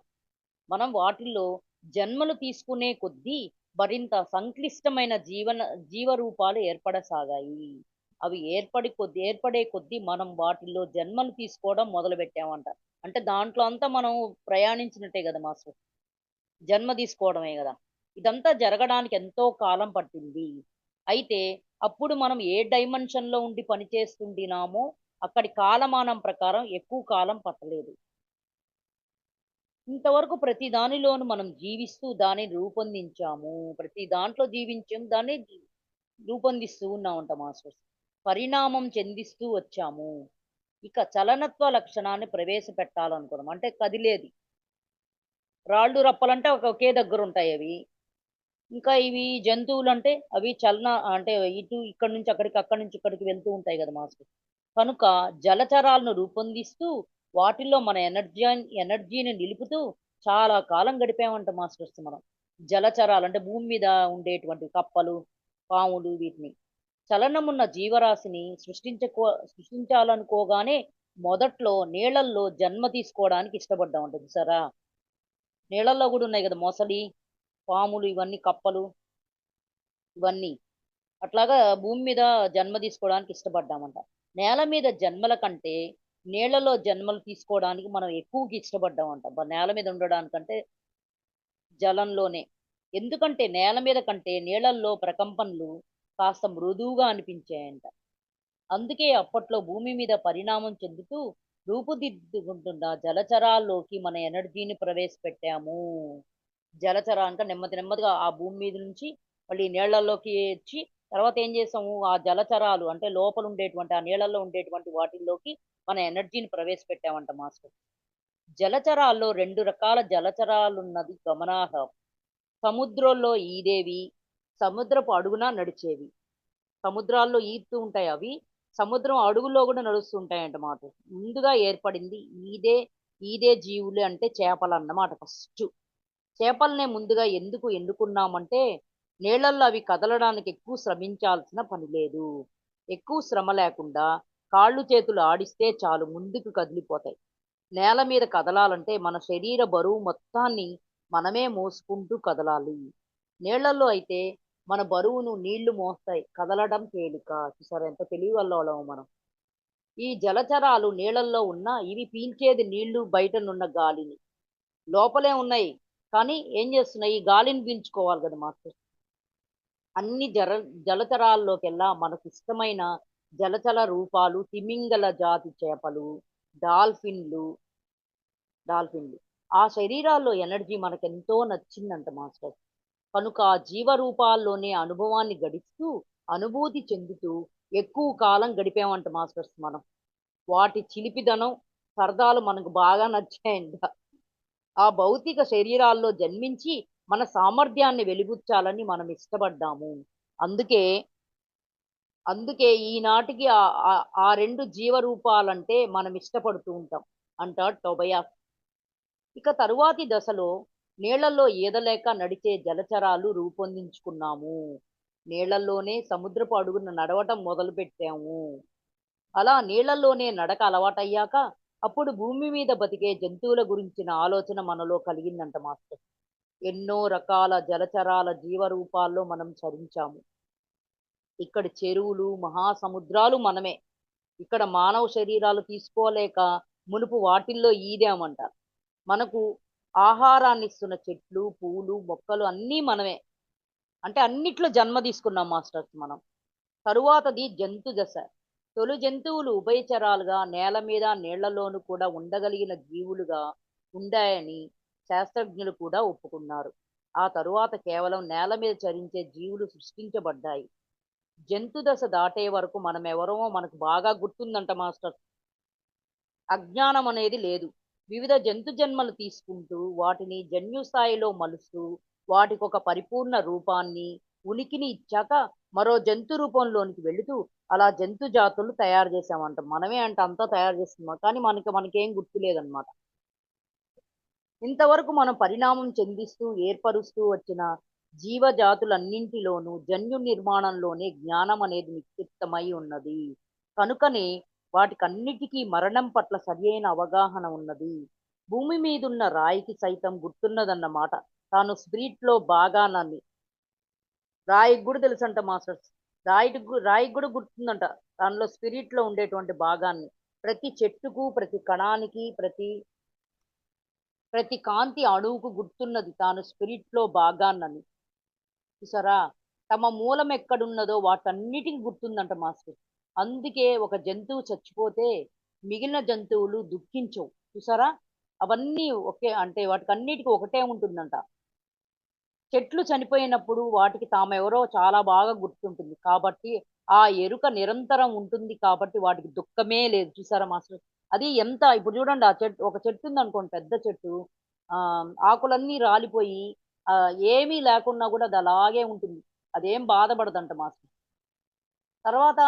మనం వాటిల్లో జన్మలు తీసుకునే కొద్దీ మరింత సంక్లిష్టమైన జీవరూపాలు ఏర్పడసాగాయి. అవి ఏర్పడే కొద్దీ మనం వాటిల్లో జన్మలు తీసుకోవడం మొదలు పెట్టామంట. అంటే దాంట్లో అంతా మనం ప్రయాణించినట్టే కదా మాస్టర్. జన్మ తీసుకోవడమే కదా. ఇదంతా జరగడానికి ఎంతో కాలం పట్టింది. అయితే అప్పుడు మనం ఏ డైమెన్షన్‌లో ఉండి పని చేస్తుండినామో అక్కడి కాలమానం ప్రకారం ఎక్కువ కాలం పట్టలేదు. ఇంతవరకు ప్రతి దానిలోను మనం జీవిస్తూ దాన్ని రూపొందించాము. ప్రతి దాంట్లో జీవించాం. దాన్ని రూపొందిస్తూ ఉన్నామంట మాస్టర్స్. పరిణామం చెందిస్తూ వచ్చాము. ఇక చలనత్వ లక్షణాన్ని ప్రవేశపెట్టాలనుకున్నాం. అంటే కదిలేది. రాళ్ళు, రప్పలంటే ఒకే దగ్గరుంటాయవి. ఇంకా ఇవి జంతువులంటే అవి అంటే ఇక్కడి నుంచి అక్కడికి, అక్కడి నుంచి ఇక్కడికి వెళ్తూ ఉంటాయి గదా మాస్టర్. కనుక జలచరాలను రూపొందిస్తూ వాటిల్లో మన ఎనర్జీని నిలుపుతూ చాలా కాలం గడిపామంట మాస్టర్స్ మనం. జలచరాలు అంటే భూమి మీద ఉండేటువంటి కప్పలు, పాములు వీటిని. చలనమున్న జీవరాశిని సృష్టించాలనుకోగానే మొదట్లో నీళ్ళల్లో జన్మ తీసుకోవడానికి ఇష్టపడ్డామంట చూసారా? నీళ్ళల్లో గూడా ఉన్నాయి గదా! మొసలి, పాములు ఇవన్నీ కప్పలు ఇవన్నీ. అట్లాగా భూమి మీద జన్మ తీసుకోవడానికి ఇష్టపడ్డామంట. నేల మీద జన్మల కంటే నీళ్ళలో జన్మలు తీసుకోవడానికి మనం ఎక్కువగా ఇష్టపడ్డామంట. నేల మీద ఉండడానికంటే జలంలోనే. ఎందుకంటే నేల మీద కంటే నీళ్ళల్లో ప్రకంపనలు కాస్త మృదువుగా అనిపించాయంట. అందుకే అప్పట్లో భూమి మీద పరిణామం చెందుతూ రూపుదిద్దుకుంటున్న జలచరాల్లోకి మన ఎనర్జీని ప్రవేశపెట్టాము. అంటే నెమ్మది నెమ్మదిగా ఆ భూమి మీద నుంచి మళ్ళీ నీళ్ళల్లోకి వచ్చి తర్వాత ఏం చేసాము ఆ జలచరాలు అంటే లోపల ఉండేటువంటి ఆ నీళ్ళల్లో ఉండేటువంటి వాటిల్లోకి మన ఎనర్జీని ప్రవేశపెట్టామంట మాస్టర్. జలచరాల్లో 2 రకాల జలచరాలున్నది గమనార్హం. సముద్రంలో ఈదేవి, సముద్రపు అడుగున నడిచేవి. సముద్రాల్లో ఈదుతూ ఉంటాయి అవి. సముద్రం అడుగులో గూడా నడుస్తూ ఉంటాయంట మాట. ముందుగా ఏర్పడింది ఈదే, ఈదే జీవులు అంటే చేపలన్నమాట ఫస్టు. చేపలనే ముందుగా ఎందుకు ఎన్నుకున్నామంటే, నీళ్ళల్లో అవి కదలడానికి ఎక్కువ శ్రమించాల్సిన పని లేదు. ఎక్కువ శ్రమ లేకుండా కాళ్ళు చేతులు ఆడిస్తే చాలు ముందుకు కదిలిపోతాయి. నేల మీద కదలాలంటే మన శరీర బరువు మొత్తాన్ని మనమే మోసుకుంటూ కదలాలి. నీళ్ళల్లో అయితే మన బరువును నీళ్లు మోస్తాయి. కదలడం తేలిక. చూసారా ఎంత తెలివిగల్లోళ్ళమో మనం. ఈ జలచరాలు నీళ్ళల్లో ఉన్నా ఇవి పీల్చేది నీళ్లు బయటనున్న గాలిని. లోపలే ఉన్నాయి. కానీ ఏం చేస్తున్నాయి? ఈ గాలిని పీల్చుకోవాలి గదా మాస్టర్. అన్ని జలచరాల్లోకెల్లా మనకిష్టమైన జలచర రూపాలు తిమింగల జాతి చేపలు, డాల్ఫిన్‌లు డాల్ఫిన్‌లు. ఆ శరీరాల్లో ఎనర్జీ మనకెంతో నచ్చిందంట మాస్టర్. కనుక ఆ జీవరూపాల్లోనే అనుభవాన్ని గడిస్తూ, అనుభూతి చెందుతూ ఎక్కువ కాలం గడిపామంట మాస్టర్స్ మనం. వాటి చిలిపిదనం, సరదాలు మనకు బాగా నచ్చాయంట. ఆ భౌతిక శరీరాల్లో జన్మించి మన సామర్థ్యాన్ని వెలిబుచ్చాలని మనం ఇష్టపడ్డాము. అందుకే, అందుకే ఈనాటికి ఆ 2 జీవరూపాలంటే మనం ఇష్టపడుతూ ఉంటాం అంటాడు టోబయాస్. ఇక తరువాతి దశలో నీళ్లలో ఈదలేక నడిచే జలచరాలు రూపొందించుకున్నాము. నీళ్లల్లోనే సముద్రపు అడుగున నడవటం మొదలుపెట్టాము. అలా నీళ్లల్లోనే నడక అలవాటయ్యాక అప్పుడు భూమి మీద బతికే జంతువుల గురించిన ఆలోచన మనలో కలిగిందంట మాస్టర్. ఎన్నో రకాల జలచరాల జీవరూపాల్లో మనం చరించాము. ఇక్కడ చెరువులు, మహాసముద్రాలు మనమే. ఇక్కడ మానవ శరీరాలు తీసుకోలేక మునుపు వాటిల్లో ఈదామంట. మనకు ఆహారాన్నిస్తున్న చెట్లు, పువ్వులు, మొక్కలు అన్నీ మనమే. అంటే అన్నిట్లో జన్మ తీసుకున్నాం మాస్టర్స్ మనం. తరువాతది జంతు దశ. తొలి జంతువులు ఉభయచరాలుగా నేల మీద, నీళ్లలోనూ కూడా ఉండగలిగిన జీవులుగా ఉండాయని శాస్త్రజ్ఞులు కూడా ఒప్పుకున్నారు. ఆ తరువాత కేవలం నేల మీద చరించే జీవులు సృష్టించబడ్డాయి. జంతు దశ దాటే వరకు మనమెవరమో మనకు బాగా గుర్తుందంట మాస్టర్. అజ్ఞానం అనేది లేదు. వివిధ జంతు జన్మలు తీసుకుంటూ, వాటిని జన్యు స్థాయిలో మలుస్తూ, వాటికొక పరిపూర్ణ రూపాన్ని, ఉనికిని ఇచ్చాక, మరో జంతు రూపంలోనికి వెళుతూ, అలా జంతు జాతులు తయారు చేశామంట. మనమే అంట అంతా తయారు చేస్తున్నాం. కానీ మనకేం గుర్తులేదనమాట. ఇంతవరకు మనం పరిణామం చెందిస్తూ, ఏర్పరుస్తూ వచ్చిన జీవజాతులన్నింటిలోనూ జన్యు నిర్మాణంలోనే జ్ఞానం అనేది నిక్షిప్తమై ఉన్నది. కనుకనే వాటికన్నిటికీ మరణం పట్ల సరియైన అవగాహన ఉన్నది. భూమి మీదున్న రాయికి సైతం గుర్తున్నదన్నమాట. తాను స్పిరిట్‌లో భాగానని. రాయికి గూడా తెలుసంట మాస్టర్స్. రాయికి గూడా గుర్తుందంట. దానిలో స్పిరిట్‌లో ఉండేటువంటి భాగాన్ని. ప్రతి చెట్టుకు, ప్రతి కణానికి, ప్రతి ప్రతి కాంతి అణువుకు గుర్తున్నది తాను స్పిరిట్ లో భాగాన్నని. చూసారా? తమ మూలం ఎక్కడున్నదో వాటన్నిటికి గుర్తుందంట మాస్టర్. అందుకే ఒక జంతువు చచ్చిపోతే మిగిలిన జంతువులు దుఃఖించవు. చూసారా? అవన్నీ ఒకే అంటే వాటికన్నిటికి ఒకటే ఉంటుందంట. చెట్లు చనిపోయినప్పుడు వాటికి తామెవరో చాలా బాగా గుర్తుంటుంది. కాబట్టి ఆ ఎరుక నిరంతరం ఉంటుంది కాబట్టి వాటికి దుఃఖమే లేదు. చూసారా మాస్టర్? అది ఎంత ఇప్పుడు చూడండి ఆ చెట్టు ఒక చెట్టు ఉందనుకోండి పెద్ద చెట్టు. ఆకులన్నీ రాలిపోయి ఏమీ లేకున్నా కూడా అది అలాగే ఉంటుంది. అదేం బాధపడదంట మాస్టర్. తర్వాత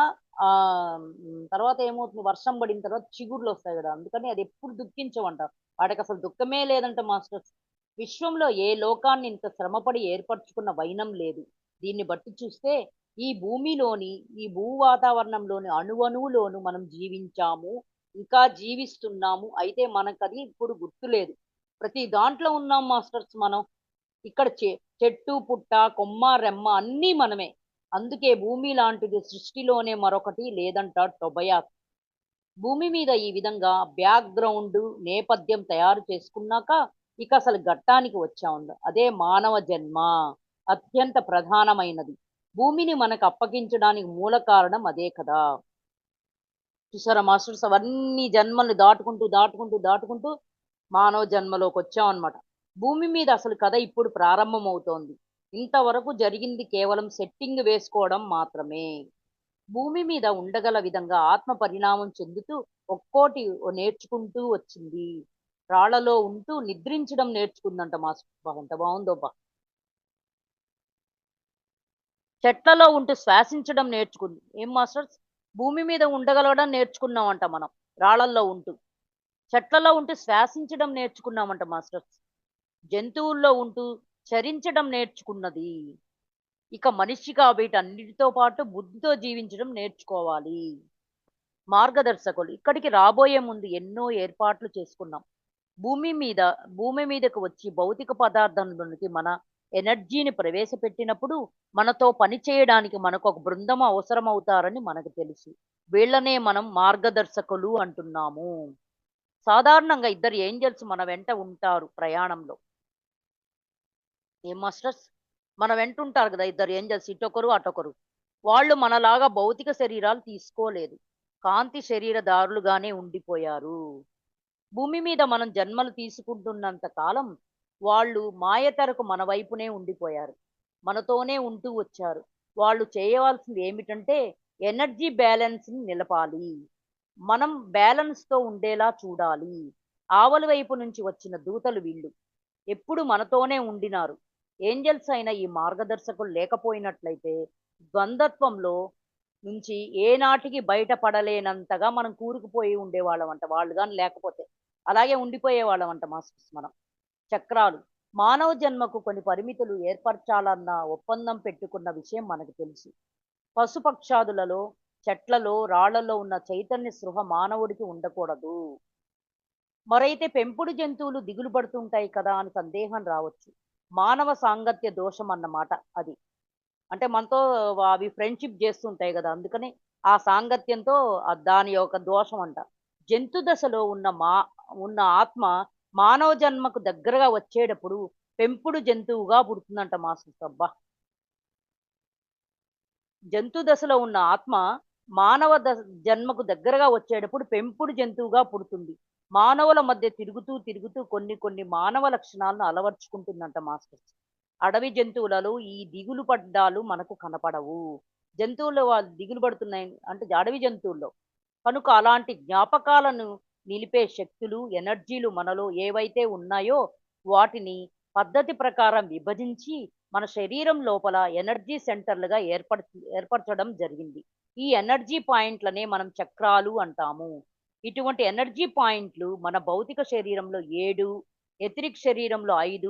తర్వాత ఏమవుతుంది వర్షం పడిన తర్వాత చిగుర్లొస్తాయి గదా! అందుకని అది ఎప్పుడు దుఃఖించవంట. వాటికసలు దుఃఖమే లేదంట మాస్టర్స్. విశ్వంలో ఏ లోకాన్ని ఇంత శ్రమపడి ఏర్పరచుకున్న వైనం లేదు. దీన్ని బట్టి చూస్తే ఈ భూమిలోని, ఈ భూ వాతావరణంలోని అణువణువులోను మనం జీవించాము. ఇంకా జీవిస్తున్నాము. అయితే మనకది ఇప్పుడు గుర్తులేదు. ప్రతి దాంట్లో ఉన్నాం మాస్టర్స్ మనం. ఇక్కడ చెట్టు, పుట్ట, కొమ్మ, రెమ్మ అన్నీ మనమే. అందుకే భూమి లాంటిది సృష్టిలోనే మరొకటి లేదంటాడు టొబయాస్. భూమి మీద ఈ విధంగా బ్యాక్‌గ్రౌండ్, నేపథ్యం తయారు చేసుకున్నాక ఇక అసలు ఘట్టానికి వచ్చాము. అదే మానవ జన్మ. అత్యంత ప్రధానమైనది. భూమిని మనకు అప్పగించడానికి మూల కారణం అదే కదా! చూసారా మాస్టర్స్ అవన్నీ జన్మల్ని దాటుకుంటూ మానవ జన్మలోకొచ్చామన్నమాట. భూమి మీద అసలు కథ ఇప్పుడు ప్రారంభమవుతోంది. ఇంతవరకు జరిగింది కేవలం సెట్టింగ్ వేసుకోవడం మాత్రమే. భూమి మీద ఉండగల విధంగా ఆత్మ పరిణామం చెందుతూ ఒక్కోటి నేర్చుకుంటూ వచ్చింది. రాళ్లలో ఉంటూ నిద్రించడం నేర్చుకుందంట మాస్టర్. అబ్బా! ఎంత బావుందోబ్బా! చెట్లలో ఉంటూ శ్వాసించడం నేర్చుకుంది. ఏం మాస్టర్స్? భూమి మీద ఉండగలగడం నేర్చుకున్నామంట మనం. రాళ్ళల్లో ఉంటూ. చెట్లలో ఉంటూ శ్వాసించడం నేర్చుకున్నామంట మాస్టర్స్. జంతువుల్లో ఉంటూ చరించడం నేర్చుకున్నది. ఇక మనిషిగా వీటన్నిటితో పాటు బుద్ధితో జీవించడం నేర్చుకోవాలి. మార్గదర్శకులు ఇక్కడికి రాబోయే ముందు ఎన్నో ఏర్పాట్లు చేసుకున్నాం. భూమి మీద భూమి మీదకు వచ్చి భౌతిక పదార్థంలోనికి మన ఎనర్జీని ప్రవేశపెట్టినప్పుడు మనతో పని చేయడానికి మనకు ఒక బృందం అవసరమవుతారని మనకు తెలుసు. వీళ్ళనే మనం మార్గదర్శకులు అంటున్నాము. సాధారణంగా ఇద్దరు ఏంజల్స్ మన వెంట ఉంటారు ప్రయాణంలో. ఏం మాస్టర్స్? మన వెంట ఉంటారు కదా ఇద్దరు ఏంజల్స్ ఇటొకరు అటొకరు. వాళ్ళు మనలాగా భౌతిక శరీరాలు తీసుకోలేదు. కాంతి శరీరదారులుగానే ఉండిపోయారు. భూమి మీద మనం జన్మలు తీసుకుంటున్నంత కాలం వాళ్ళు మాయతెరకు మన వైపునే ఉండిపోయారు. మనతోనే ఉంటూ వచ్చారు. వాళ్ళు చేయవలసింది ఏమిటంటే ఎనర్జీ బ్యాలెన్స్‌ని నిలపాలి. మనం బ్యాలెన్స్‌తో ఉండేలా చూడాలి. ఆవల వైపు నుంచి వచ్చిన దూతలు వీళ్ళు. ఎప్పుడు మనతోనే ఉండినారు. ఏంజెల్స్ అయిన ఈ మార్గదర్శకులు లేకపోయినట్లయితే ద్వంద్వత్వంలో నుంచి ఏనాటికి బయటపడలేనంతగా మనం కూరుకుపోయి ఉండేవాళ్ళమంట. వాళ్ళు గాని లేకపోతే. అలాగే ఉండిపోయేవాళ్ళమంట మాస్టర్స్ మనం. చక్రాలు. మానవ జన్మకు కొన్ని పరిమితులు ఏర్పరచాలన్న ఒప్పందం పెట్టుకున్న విషయం మనకు తెలుసు. పశుపక్షాదులలో, చెట్లలో, రాళ్లలో ఉన్న చైతన్య స్పృహ మానవుడికి ఉండకూడదు. మరైతే పెంపుడు జంతువులు దిగులు పడుతుంటాయి కదా అని సందేహం రావచ్చు. మానవ సాంగత్య దోషం అన్నమాట అది. అంటే మనతో అవి ఫ్రెండ్‌షిప్ జేస్తుంటాయి గదా! అందుకని ఆ సాంగత్యంతో దాని యొక్క దోషం అంట. జంతు దశలో ఉన్న ఆత్మ మానవ జన్మకు దగ్గరగా వచ్చేటప్పుడు పెంపుడు జంతువుగా పుడుతుందంట మాస్టర్స్. అబ్బా! జంతు దశలో ఉన్న ఆత్మ మానవ జన్మకు దగ్గరగా వచ్చేటప్పుడు పెంపుడు జంతువుగా పుడుతుంది. మానవుల మధ్య తిరుగుతూ కొన్ని కొన్ని మానవ లక్షణాలను అలవర్చుకుంటుందంట మాస్టర్స్. అడవి జంతువులలో ఈ దిగులు పడ్డాలు మనకు కనపడవు. జంతువులు వాళ్ళు దిగులు పడుతున్నాయి అంటే అడవి జంతువుల్లో. కనుక అలాంటి జ్ఞాపకాలను నిలిపే శక్తులు, ఎనర్జీలు మనలో ఏవైతే ఉన్నాయో వాటిని పద్ధతి ప్రకారం విభజించి మన శరీరం లోపల ఎనర్జీ సెంటర్లుగా ఏర్పరచడం జరిగింది. ఈ ఎనర్జీ పాయింట్లనే మనం చక్రాలు అంటాము. ఇటువంటి ఎనర్జీ పాయింట్లు మన భౌతిక శరీరంలో 7, ఎథరిక్ శరీరంలో 5,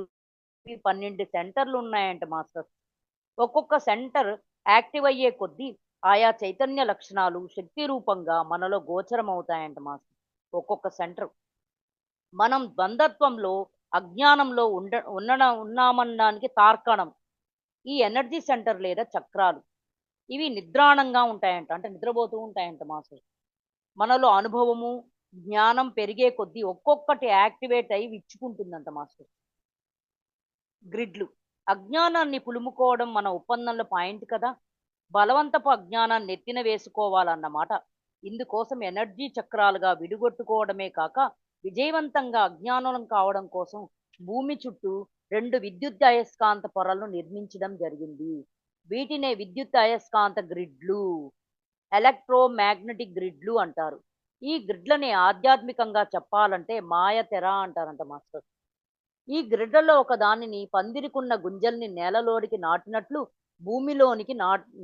12 సెంటర్లు ఉన్నాయంట మాస్టర్. ఒక్కొక్క సెంటర్ యాక్టివ్ అయ్యే కొద్దీ ఆయా చైతన్య లక్షణాలు శక్తి రూపంగా మనలో గోచరమవుతాయంట మాస్టర్. ఒక్కొక్క సెంటర్. మనం ద్వంద్వత్వంలో, అజ్ఞానంలో ఉన్నామనడానికి తార్కాణం. ఈ ఎనర్జీ సెంటర్ లేదా చక్రాలు. ఇవి నిద్రాణంగా ఉంటాయంట. అంటే నిద్రపోతూ ఉంటాయంట మాస్టర్. మనలో అనుభవము, జ్ఞానం పెరిగే కొద్దీ ఒక్కొక్కటి యాక్టివేట్ అయి విచ్చుకుంటుందంట మాస్టర్. గ్రిడ్లు అజ్ఞానాన్ని పులుముకోవడం మన ఒప్పందంలో పాయింట్ కదా. బలవంతపు అజ్ఞానాన్ని నెత్తిన వేసుకోవాలన్నమాట. ఇందుకోసం ఎనర్జీ చక్రాలుగా విడిగొట్టుకోవడమే కాక విజయవంతంగా అజ్ఞానం కావడం కోసం భూమి చుట్టూ 2 విద్యుత్ అయస్కాంత పొరలను నిర్మించడం జరిగింది. వీటినే విద్యుత్ అయస్కాంత గ్రిడ్లు, ఎలక్ట్రోమాగ్నెటిక్ గ్రిడ్లు అంటారు. ఈ గ్రిడ్లని ఆధ్యాత్మికంగా చెప్పాలంటే మాయ తెర అంటారంట మాస్టర్. ఈ గ్రిడ్లలో ఒక దానిని పందిరికున్న గుంజల్ని నేలలోనికి నాటినట్లు భూమిలోనికి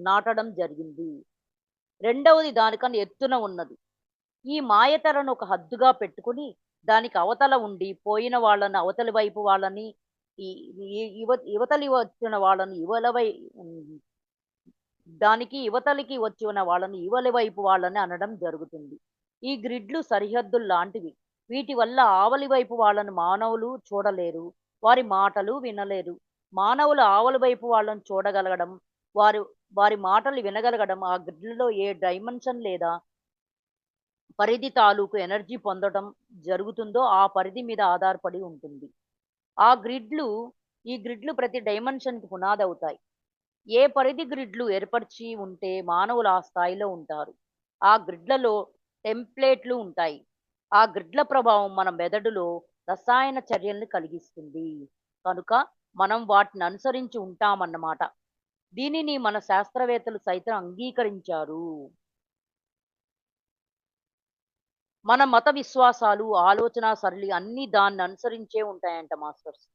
నాటడం జరిగింది. రెండవది దానికన్నా ఎత్తున ఉన్నది. ఈ మాయతెరను ఒక హద్దుగా పెట్టుకుని దానికి అవతల ఉండి పోయిన వాళ్ళని అవతలి వైపు వాళ్ళని, ఈ యువతలి వచ్చిన వాళ్ళని దానికి యువతలికి వచ్చిన వాళ్ళని ఇవలి వైపు వాళ్ళని అనడం జరుగుతుంది. ఈ గ్రిడ్లు సరిహద్దులు లాంటివి. వీటి వల్ల ఆవలి వైపు వాళ్ళని మానవులు చూడలేరు, వారి మాటలు వినలేరు. మానవులు ఆవలి వైపు వాళ్ళని చూడగలగడం, వారి వారి మాటలు వినగలగడం ఆ గ్రిడ్లలో ఏ డైమెన్షన్ లేదా పరిధి తాలూకు ఎనర్జీ పొందడం జరుగుతుందో ఆ పరిధి మీద ఆధారపడి ఉంటుంది. ఆ గ్రిడ్లు ఈ గ్రిడ్లు ప్రతి డైమెన్షన్కి పునాది అవుతాయి. ఏ పరిధి గ్రిడ్లు ఏర్పరిచి ఉంటే మానవులు ఆ స్థాయిలో ఉంటారు. ఆ గ్రిడ్లలో టెంప్లేట్లు ఉంటాయి. ఆ గ్రిడ్ల ప్రభావం మన మెదడులో రసాయన చర్యల్ని కలిగిస్తుంది. కనుక మనం వాటిని అనుసరించి ఉంటామన్నమాట. దీనిని మన శాస్త్రవేత్తలు సైతం అంగీకరించారు. మన మత విశ్వాసాలు, ఆలోచన సరళి అన్నీ దాన్ని అనుసరించే ఉంటాయంట మాస్టర్స్.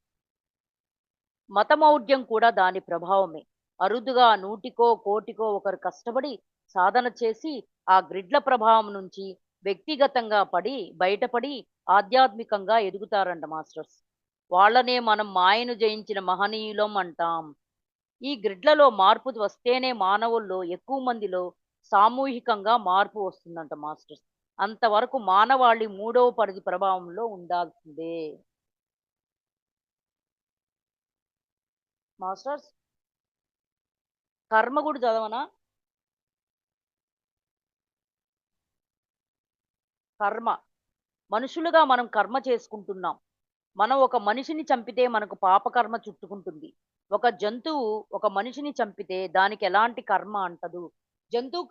మతమౌఢ్యం కూడా దాని ప్రభావమే. అరుదుగా నూటికో కోటికో ఒకరు కష్టపడి సాధన చేసి ఆ గ్రిడ్ల ప్రభావం నుంచి వ్యక్తిగతంగా బయటపడి ఆధ్యాత్మికంగా ఎదుగుతారంట మాస్టర్స్. వాళ్ళనే మనం మాయను జయించిన మహనీయులం అంటాం. ఈ గ్రిడ్లలో మార్పు వస్తేనే మానవుల్లో ఎక్కువ మందిలో సామూహికంగా మార్పు వస్తుందంట మాస్టర్స్. అంతవరకు మానవాళి మూడవ పరిధి ప్రభావంలో ఉండాల్సిందే. మాస్టర్స్ కర్మ కూడా చదవనా? కర్మ మనుషులుగా మనం కర్మ చేసుకుంటున్నాం. మనం ఒక మనిషిని చంపితే మనకు పాపకర్మ చుట్టుకుంటుంది. ఒక జంతువు ఒక మనిషిని చంపితే దానికి ఎలాంటి కర్మ అంటదు. జంతువు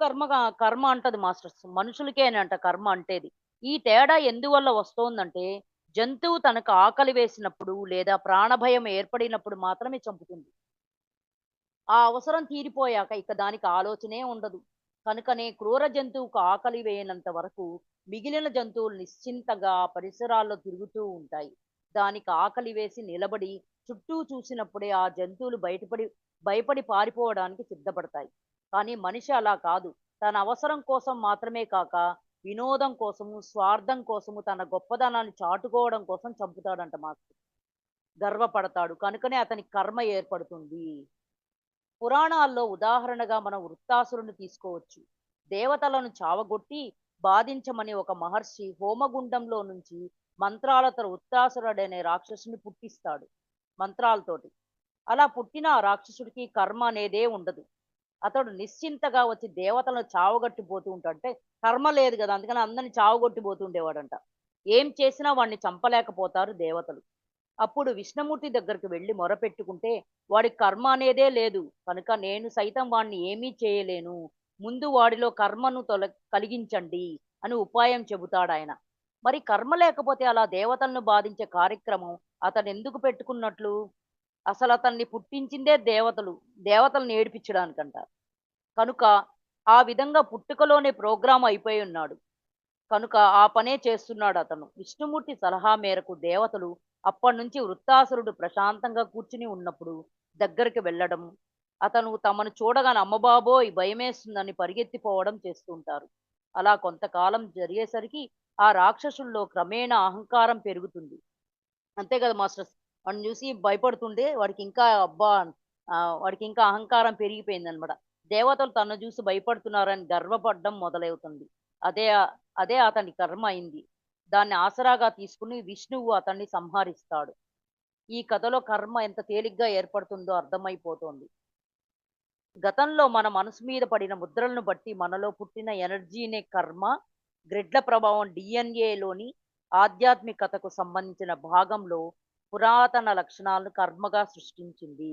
కర్మ అంటది మాస్టర్స్, మనుషులకేనంట కర్మ అంటేది. ఈ తేడా ఎందువల్ల వస్తోందంటే జంతువు తనకు ఆకలి వేసినప్పుడు లేదా ప్రాణభయం ఏర్పడినప్పుడు మాత్రమే చంపుతుంది. ఆ అవసరం తీరిపోయాక ఇక దానికి ఆలోచనే ఉండదు. కనుకనే క్రూర జంతువుకు ఆకలి వేయనంత వరకు మిగిలిన జంతువులు నిశ్చింతగా పరిసరాల్లో తిరుగుతూ ఉంటాయి. దానికి ఆకలి వేసి నిలబడి చుట్టూ చూసినప్పుడే ఆ జంతువులు భయపడి పారిపోవడానికి సిద్ధపడతాయి. కానీ మనిషి అలా కాదు. తన అవసరం కోసం మాత్రమే కాక వినోదం కోసము, స్వార్థం కోసము, తన గొప్పదనాన్ని చాటుకోవడం కోసం చంపుతాడంట మాస్టర్. గర్వపడతాడు. కనుకనే అతనికి కర్మ ఏర్పడుతుంది. పురాణాల్లో ఉదాహరణగా మనం వృత్తాసురుని తీసుకోవచ్చు. దేవతలను చావగొట్టి బాధించమని ఒక మహర్షి హోమగుండంలో నుంచి మంత్రాలతో వృత్తాసురుడనే రాక్షసుని పుట్టిస్తాడు. మంత్రాలతోటి అలా పుట్టిన ఆ రాక్షసుడికి కర్మ అనేదే ఉండదు. అతడు నిశ్చింతగా వచ్చి దేవతలను చావగొట్టిపోతూ ఉంటాడంటే కర్మ లేదు కదా, అందుకని అందరిని చావగొట్టిపోతూ ఉండేవాడంట. ఏం చేసినా వాడిని చంపలేకపోతారు దేవతలు. అప్పుడు విష్ణుమూర్తి దగ్గరికి వెళ్ళి మొరపెట్టుకుంటే వాడికి కర్మ అనేదే లేదు, కనుక నేను సైతం వాడిని ఏమీ చేయలేను, ముందు వాడిలో కర్మను కలిగించండి అని ఉపాయం చెబుతాడాయన. మరి కర్మ లేకపోతే అలా దేవతలను బాధించే కార్యక్రమం అతను ఎందుకు పెట్టుకున్నట్లు? అసలు అతన్ని పుట్టించిందే దేవతలను ఏడిపించడానికంట. కనుక ఆ విధంగా పుట్టుకలోనే ప్రోగ్రాం అయిపోయి ఉన్నాడు. కనుక ఆ పనే చేస్తున్నాడు అతను. విష్ణుమూర్తి సలహా మేరకు దేవతలు అప్పటినుంచి వృత్తాసురుడు ప్రశాంతంగా కూర్చుని ఉన్నప్పుడు దగ్గరికి వెళ్ళడం, అతను తమను చూడగానే అమ్మబాబోయ్ భయమేస్తుందని పరిగెత్తిపోవడం చేస్తుంటారు. అలా కొంతకాలం జరిగేసరికి ఆ రాక్షసుల్లో క్రమేణా అహంకారం పెరుగుతుంది. అంతే కదా మాస్టర్స్, వాడిని చూసి భయపడుతుండే వాడికి ఇంకా అబ్బా, వాడికి ఇంకా అహంకారం పెరిగిపోయింది అనమాట. దేవతలు తను చూసి భయపడుతున్నారని గర్వపడడం మొదలవుతుంది. అదే అదే అతని కర్మ అయింది. దాన్ని ఆసరాగా తీసుకుని విష్ణువు అతన్ని సంహరిస్తాడు. ఈ కథలో కర్మ ఎంత తేలిగ్గా ఏర్పడుతుందో అర్థమైపోతోంది. గతంలో మన మనసు మీద పడిన ముద్రలను బట్టి మనలో పుట్టిన ఎనర్జీనే కర్మ. గ్రిడ్ల ప్రభావం డిఎన్ఏలోని ఆధ్యాత్మికతకు సంబంధించిన భాగంలో పురాతన లక్షణాలను కర్మగా సృష్టించింది.